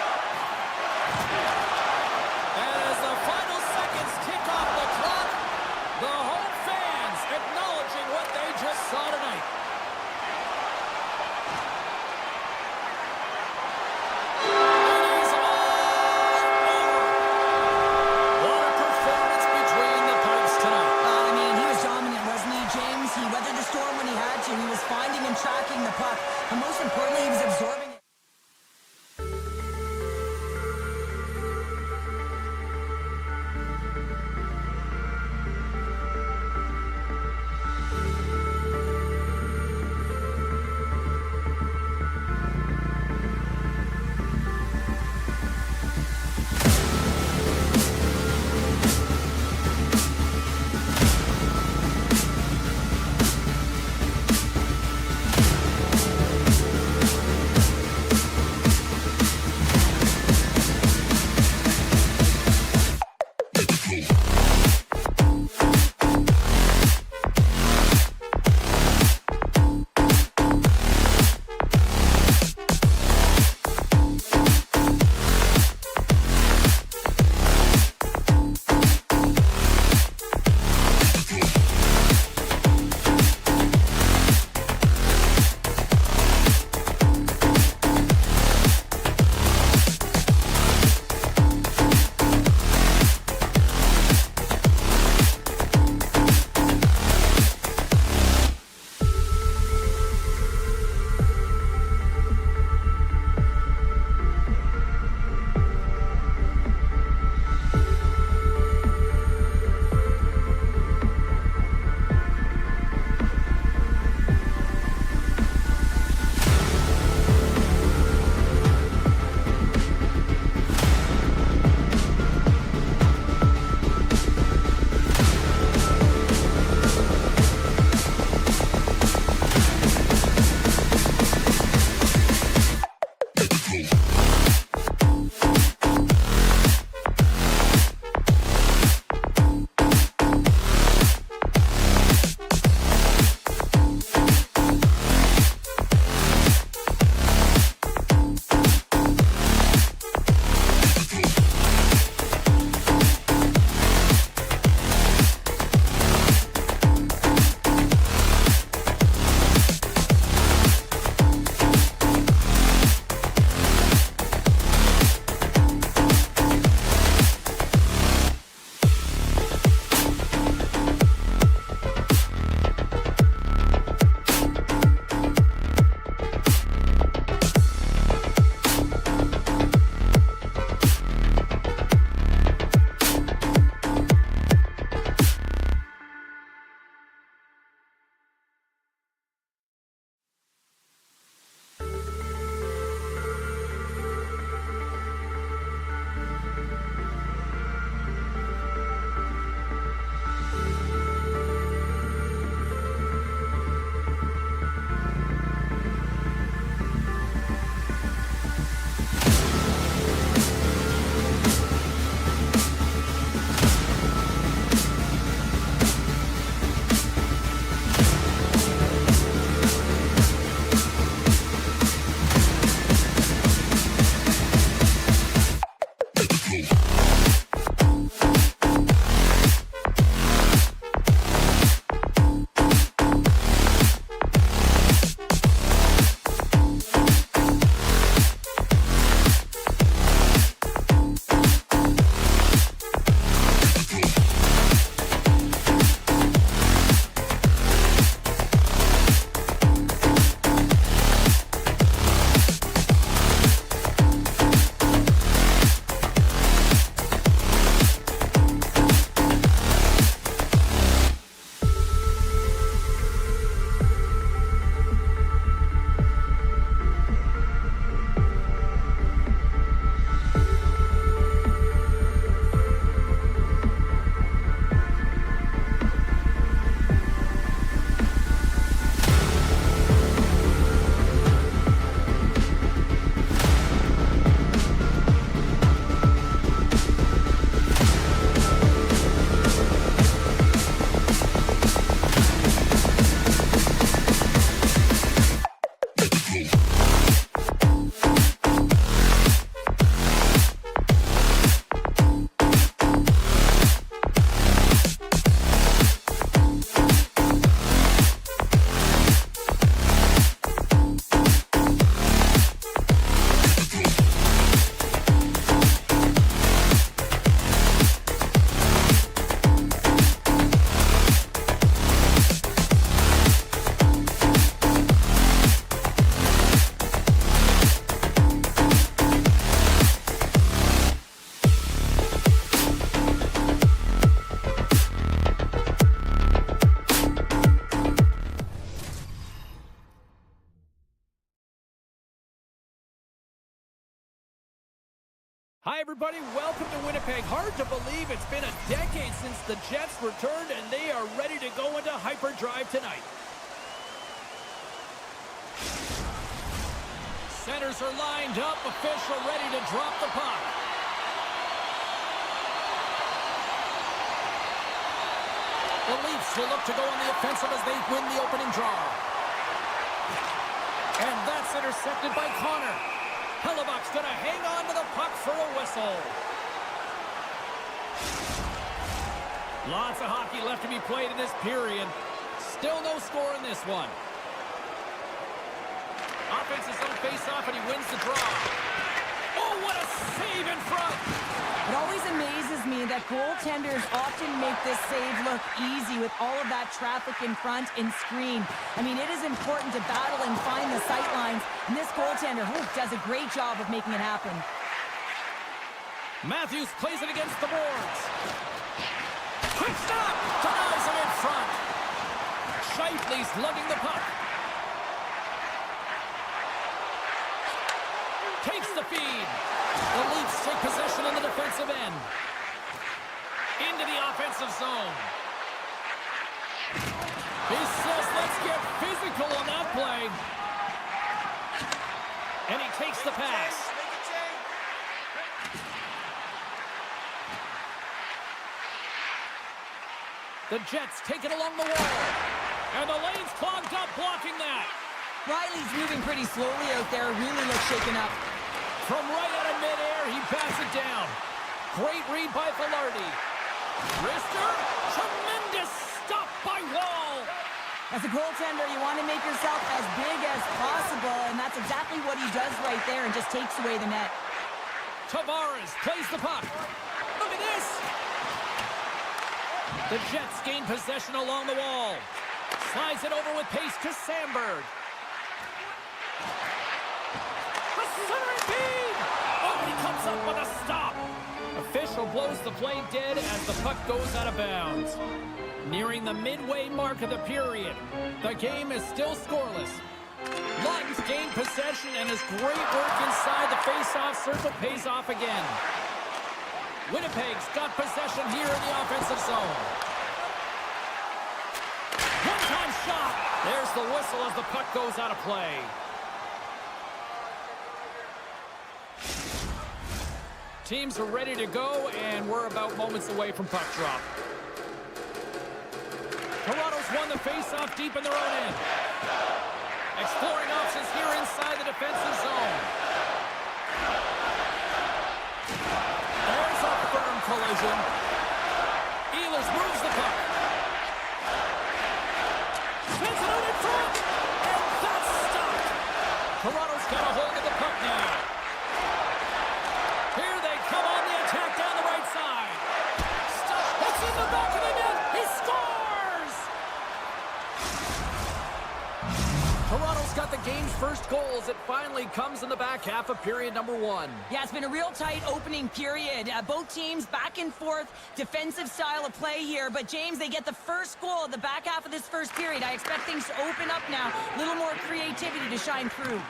Hi, everybody. Welcome to Winnipeg. Hard to believe it's been a decade since the Jets returned, and they are ready to go into hyperdrive tonight. Centers are lined up. Official ready to drop the puck. The Leafs will look to go on the offensive as they win the opening draw. And that's intercepted by Connor. Hellebuck's going to hang on to the puck for a whistle. Lots of hockey left to be played in this period. Still no score in this one. Offense's own face-off, and he wins the draw. Oh, what a save in front! It always amazes me that goaltenders often make this save look easy with all of that traffic in front and screen. I mean, it is important to battle and find the sight lines, and this goaltender does a great job of making it happen. Matthews plays it against the boards. Quick stop! Denies him in front. Scheifele's lugging the puck. Takes the feed. The Leafs take possession in the defensive end. Into the offensive zone. He says, let's get physical on that play. And he takes the pass. The Jets take it along the wall. And the lane's clogged up, blocking that. Riley's moving pretty slowly out there, really looks shaken up. From right out of midair, he passes it down. Great read by Velarde. Wrister, tremendous stop by Wall. As a goaltender, you want to make yourself as big as possible, and that's exactly what he does right there and just takes away the net. Tavares plays the puck. Look at this. The Jets gain possession along the wall. Slides it over with pace to Sandberg. He comes up with a stop. Official blows the play dead as the puck goes out of bounds. Nearing the midway mark of the period, the game is still scoreless. Lutton's gained possession, and his great work inside the face-off circle pays off again. Winnipeg's got possession here in the offensive zone. One-time shot. There's the whistle as the puck goes out of play. Teams are ready to go, and we're about moments away from puck drop. Toronto's won the face-off deep in their own end. Exploring options here inside the defensive zone. There's a firm collision. Ehlers moves the puck. Spins it out in front, and that's stopped. Toronto's got a hold of the puck now. Here they come on the attack down the right side. It's in the back of the net. He scores! Toronto's got the game's first goal as it finally comes in the back half of period number one. Yeah, it's been a real tight opening period. Both teams back and forth, defensive style of play here. But, James, they get the first goal at the back half of this first period. I expect things to open up now. A little more creativity to shine through.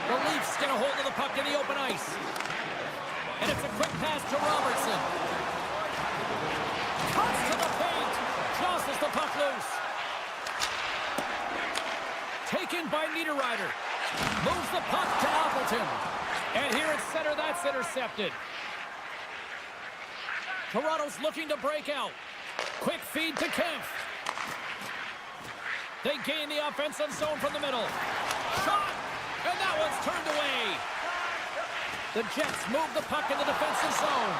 The Leafs get a hold of the puck in the open ice. And it's a quick pass to Robertson. Cuts to the paint. Jostles the puck loose. Taken by Niederreiter. Moves the puck to Appleton. And here at center, that's intercepted. Toronto's looking to break out. Quick feed to Kempf. They gain the offensive zone from the middle. Shot! And that one's turned away. The Jets move the puck in the defensive zone.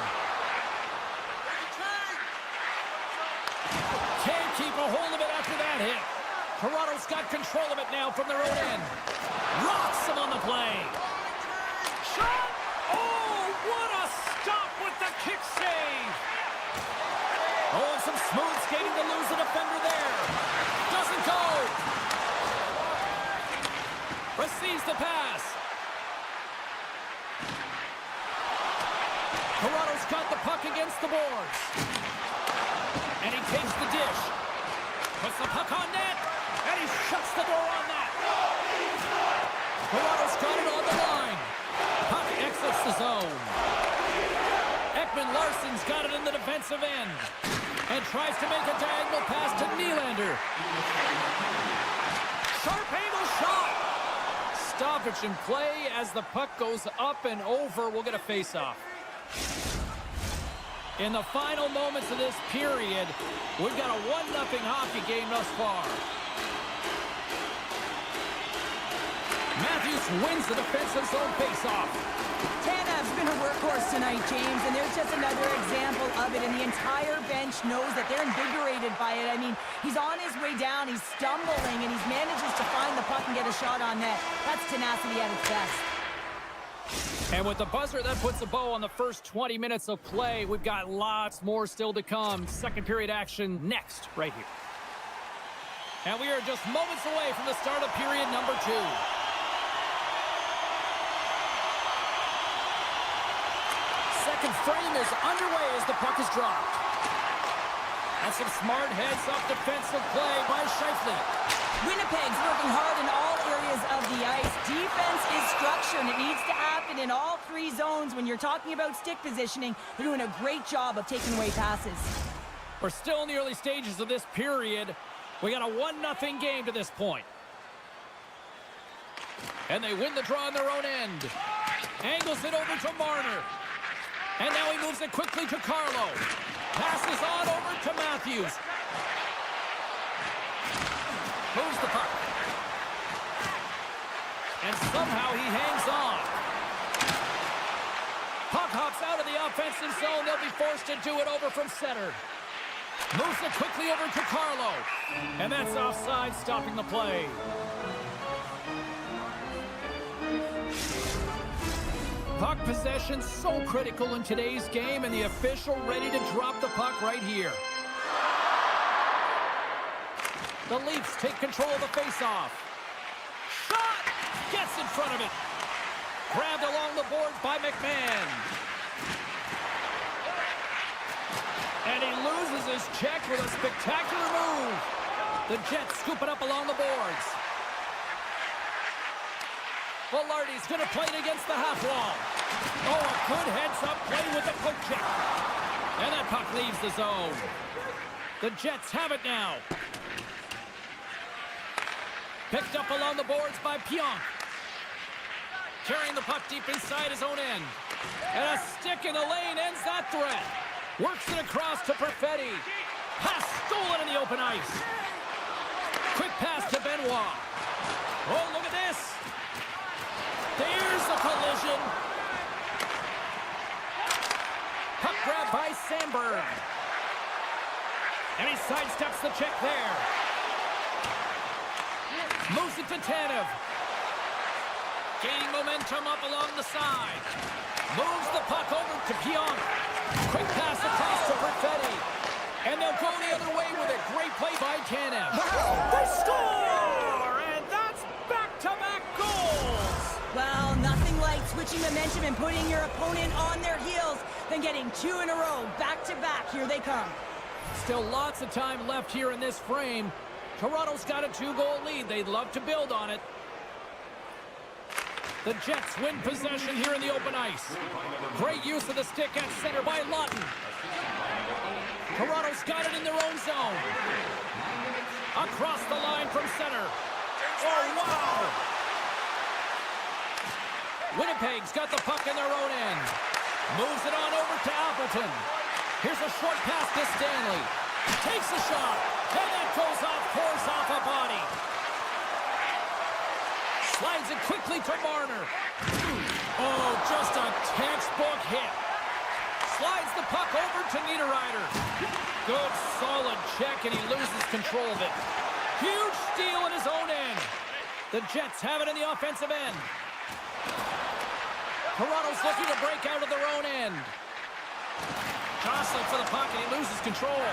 Can't keep a hold of it after that hit. Toronto's got control of it now from their own end. Rocks him on the play. Shot! Oh, what a stop with the kick save. Oh, some smooth skating to lose the defender there. Doesn't go. Receives the pass. Toronto's got the puck against the boards. And he takes the dish. Puts the puck on net. And he shuts the door on that. Toronto's got it on the line. Puck exits the zone. Larson's got it in the defensive end. And tries to make a diagonal pass to Nylander. Sharp angle shot. Stoppage in play as the puck goes up and over. We'll get a face-off. In the final moments of this period, we've got a 1-0 hockey game thus far. Matthews wins the defensive zone face-off. Tanev's been a workhorse tonight, James, and there's just another example of it, and the entire bench knows that they're invigorated by it. I mean, he's on his way down, he's stumbling, and he manages to find the puck and get a shot on net. That's tenacity at its best. And with the buzzer, that puts a bow on the first 20 minutes of play. We've got lots more still to come. Second period action next, right here. And we are just moments away from the start of period number 2. Second frame is underway as the puck is dropped. And some smart heads-up defensive play by Scheifele. Winnipeg's working hard in all areas of the ice. Defense is structure, and it needs to happen in all 3 zones. When you're talking about stick positioning, they're doing a great job of taking away passes. We're still in the early stages of this period. We got a 1-0 game to this point. And they win the draw on their own end. Angles it over to Marner. And now he moves it quickly to Carlo. Passes on over to Matthews. Moves the puck. And somehow he hangs on. Puck hops out of the offensive zone. They'll be forced to do it over from center. Moves it quickly over to Carlo. And that's offside, stopping the play. Puck possession so critical in today's game, and the official ready to drop the puck right here. The Leafs take control of the faceoff. Shot! Gets in front of it. Grabbed along the boards by McMahon. And he loses his check with a spectacular move. The Jets scoop it up along the boards. Velarde's going to play it against the half wall. Oh, a good heads-up play with the poke check. And that puck leaves the zone. The Jets have it now. Picked up along the boards by Pionk. Carrying the puck deep inside his own end. And a stick in the lane ends that threat. Works it across to Perfetti. Pass stolen in the open ice. Quick pass to Benoit. Oh, look at this. There's a collision. Puck grab by Sandberg. And he sidesteps the check there. Moves it to Tanev. Gaining momentum up along the side. Moves the puck over to Pionk. Quick pass across to Perfetti. And they'll go the other way with a great play by Tanev. They score! And that's back-to-back goals! Well, nothing like switching momentum and putting your opponent on their heels than getting 2 in a row, back-to-back. Here they come. Still lots of time left here in this frame. Toronto's got a 2-goal lead. They'd love to build on it. The Jets win possession here in the open ice. Great use of the stick at center by Lawton. Toronto's got it in their own zone. Across the line from center. Oh, wow! Winnipeg's got the puck in their own end. Moves it on over to Appleton. Here's a short pass to Stanley. Takes a shot. And that goes off, pours off a body. Slides it quickly to Marner. Oh, just a textbook hit. Slides the puck over to Niederreiter. Good, solid check, and he loses control of it. Huge steal in his own end. The Jets have it in the offensive end. Toronto's looking to break out of their own end. Jostling for the puck, and he loses control.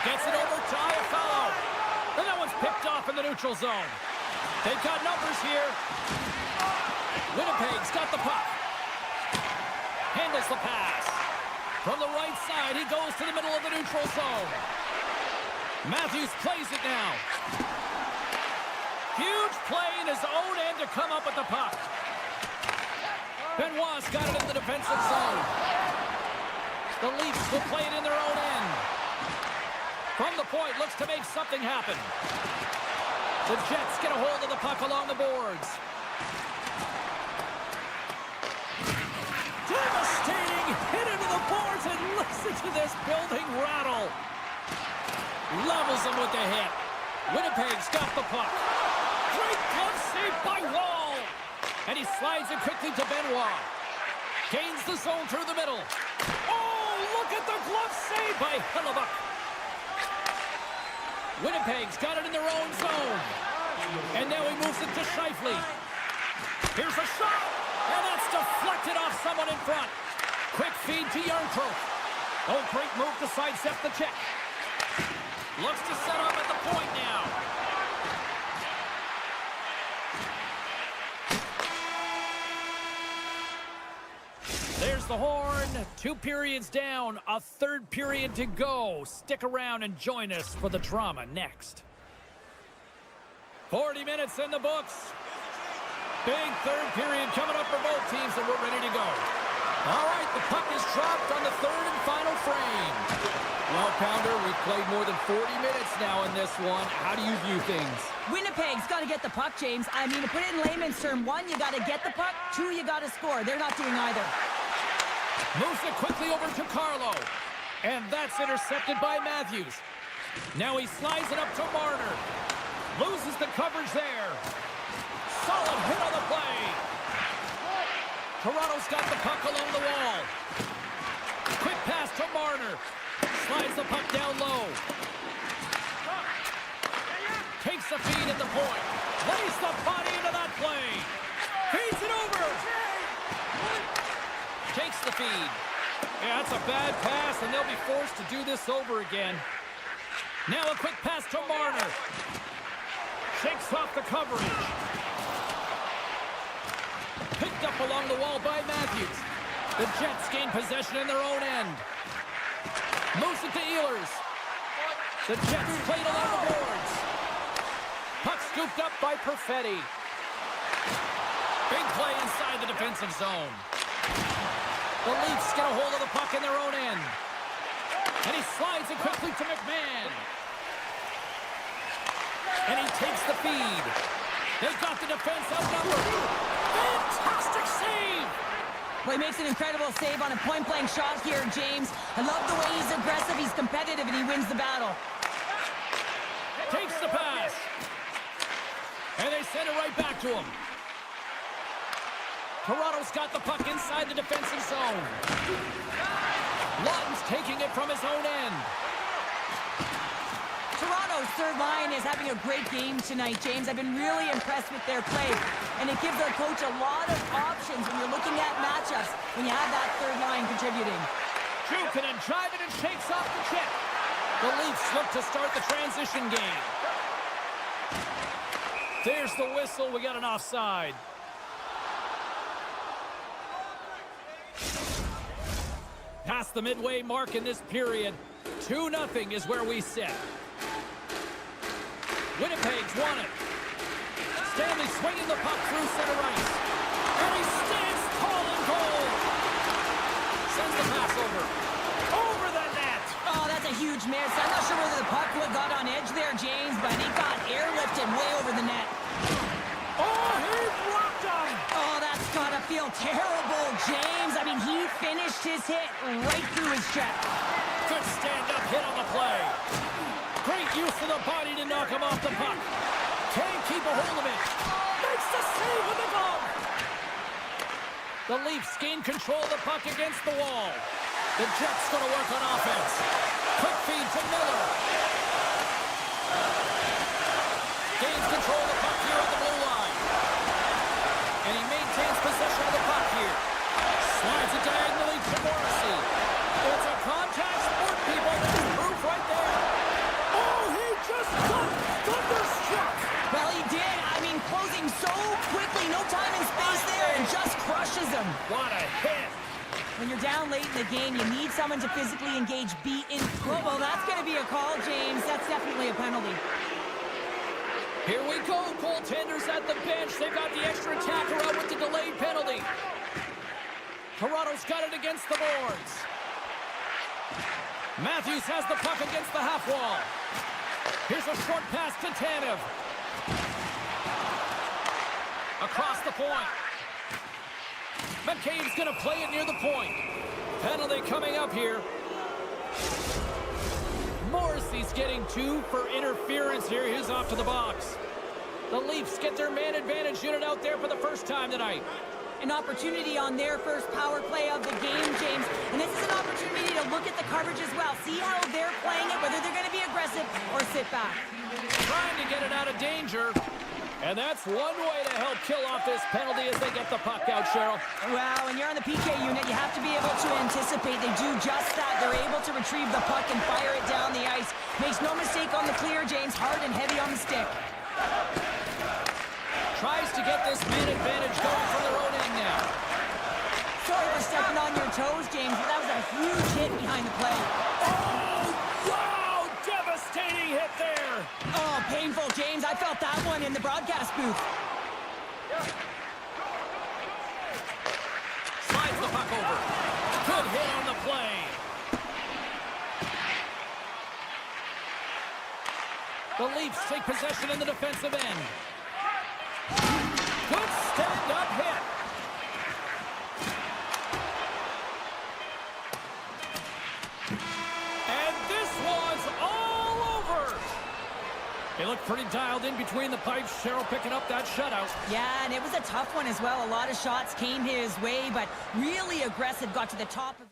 Gets it over to Iafallo. And that one's picked off in the neutral zone. They've got numbers here. Winnipeg's got the puck. Handles the pass. From the right side, he goes to the middle of the neutral zone. Matthews plays it now. Huge play in his own end to come up with the puck. Benoit's got it in the defensive zone. The Leafs will play it in their own end. From the point, looks to make something happen. The Jets get a hold of the puck along the boards. Devastating hit into the boards, and listen to this building rattle. Levels them with the hit. Winnipeg's got the puck. Great glove save by Wall. And he slides it quickly to Benoit. Gains the zone through the middle. Oh, look at the glove save by Hellebuyck. Winnipeg's got it in their own zone. And now he moves it to Scheifele. Here's a shot. And that's deflected off someone in front. Quick feed to Yarncroke. Oh, great move to sidestep the check. Looks to set up at the point now. There's the horn. 2 periods down, a 3rd period to go. Stick around and join us for the drama next. 40 minutes in the books. Big 3rd period coming up for both teams, and we're ready to go. All right, the puck is dropped on the 3rd and final frame. Well, Pounder, we've played more than 40 minutes now in this one. How do you view things? Winnipeg's got to get the puck, James. I mean, to put it in layman's term, 1, you got to get the puck. 2, you got to score. They're not doing either. Moves it quickly over to Carlo. And that's intercepted by Matthews. Now he slides it up to Marner. Loses the coverage there. Solid hit on the play. Toronto's got the puck along the wall. Quick pass to Marner. Slides the puck down low. Takes the feed at the point. Lays the body into that play. Feeds it over. Takes the feed. Yeah, that's a bad pass, and they'll be forced to do this over again. Now a quick pass to Marner. Shakes off the coverage. Picked up along the wall by Matthews. The Jets gain possession in their own end. Moves it to Ehlers. The Jets played along the boards. Puck scooped up by Perfetti. Big play inside the defensive zone. The Leafs get a hold of the puck in their own end. And he slides it quickly to McMahon. And he takes the feed. They've got the defense outnumbered. Fantastic save! Well, he makes an incredible save on a point-blank shot here, James. I love the way he's aggressive, he's competitive, and he wins the battle. Takes the pass. And they send it right back to him. Toronto's got the puck inside the defensive zone. Lawton's taking it from his own end. Toronto's 3rd line is having a great game tonight, James. I've been really impressed with their play, and it gives our coach a lot of options when you're looking at matchups when you have that 3rd line contributing. Jukunin driving and shakes off the check. The Leafs look to start the transition game. There's the whistle. We got an offside. Past the midway mark in this period. 2-0 is where we sit. Winnipeg's won it. Stanley swinging the puck through center ice. And he stands tall and goal. Sends the pass over. Over the net. Oh, that's a huge miss. I'm not sure whether the puck got on edge there, James, but he got airlifted way over the net. Oh, he blocked him. Oh, that's gotta feel terrible, James. I mean, he finished his hit right through his chest. Good stand-up hit on the play. Great use of the body to knock him off the puck. Can't keep a hold of it. Makes the save with the glove. The Leafs gain control of the puck against the wall. The Jets going to work on offense. Quick feed to Miller. Gains control of the puck here on the blue line. And he maintains possession of the puck here. Slides it diagonally to Morrissey. It's a contact sport, people. There's proof right there. Oh, he just got thunderstruck. Well, he did. I mean, closing so quickly, no time and space there, and just crushes him. What a hit. When you're down late in the game, you need someone to physically engage, be in. Well, that's going to be a call, James. That's definitely a penalty. Here we go. Goaltenders at the bench. They've got the extra attacker out with the delayed penalty. Toronto's got it against the boards. Matthews has the puck against the half wall. Here's a short pass to Tanev. Across the point. McCabe's going to play it near the point. Penalty coming up here. Morrissey's getting 2 for interference here. He's off to the box. The Leafs get their man advantage unit out there for the first time tonight. An opportunity on their first power play of the game, James. And this is an opportunity to look at the coverage as well. See how they're playing it, whether they're going to be aggressive or sit back. Trying to get it out of danger. And that's one way to help kill off this penalty as they get the puck out, Cheryl. Well, when you're on the PK unit, you have to be able to anticipate. They do just that. They're able to retrieve the puck and fire it down the ice. Makes no mistake on the clear, James. Hard and heavy on the stick. Tries to get this man advantage going from their own end now. Sorry for stepping on your toes, James, but that was a huge hit behind the play. Oh, wow! Devastating hit there. Oh, painful, James. I felt that one in the broadcast booth. Slides the puck over. Good hit on the play. The Leafs take possession in the defensive end. Good stand-up hit. And this one's all over. He looked pretty dialed in between the pipes. Cheryl picking up that shutout. Yeah, and it was a tough one as well. A lot of shots came his way, but really aggressive, got to the top of...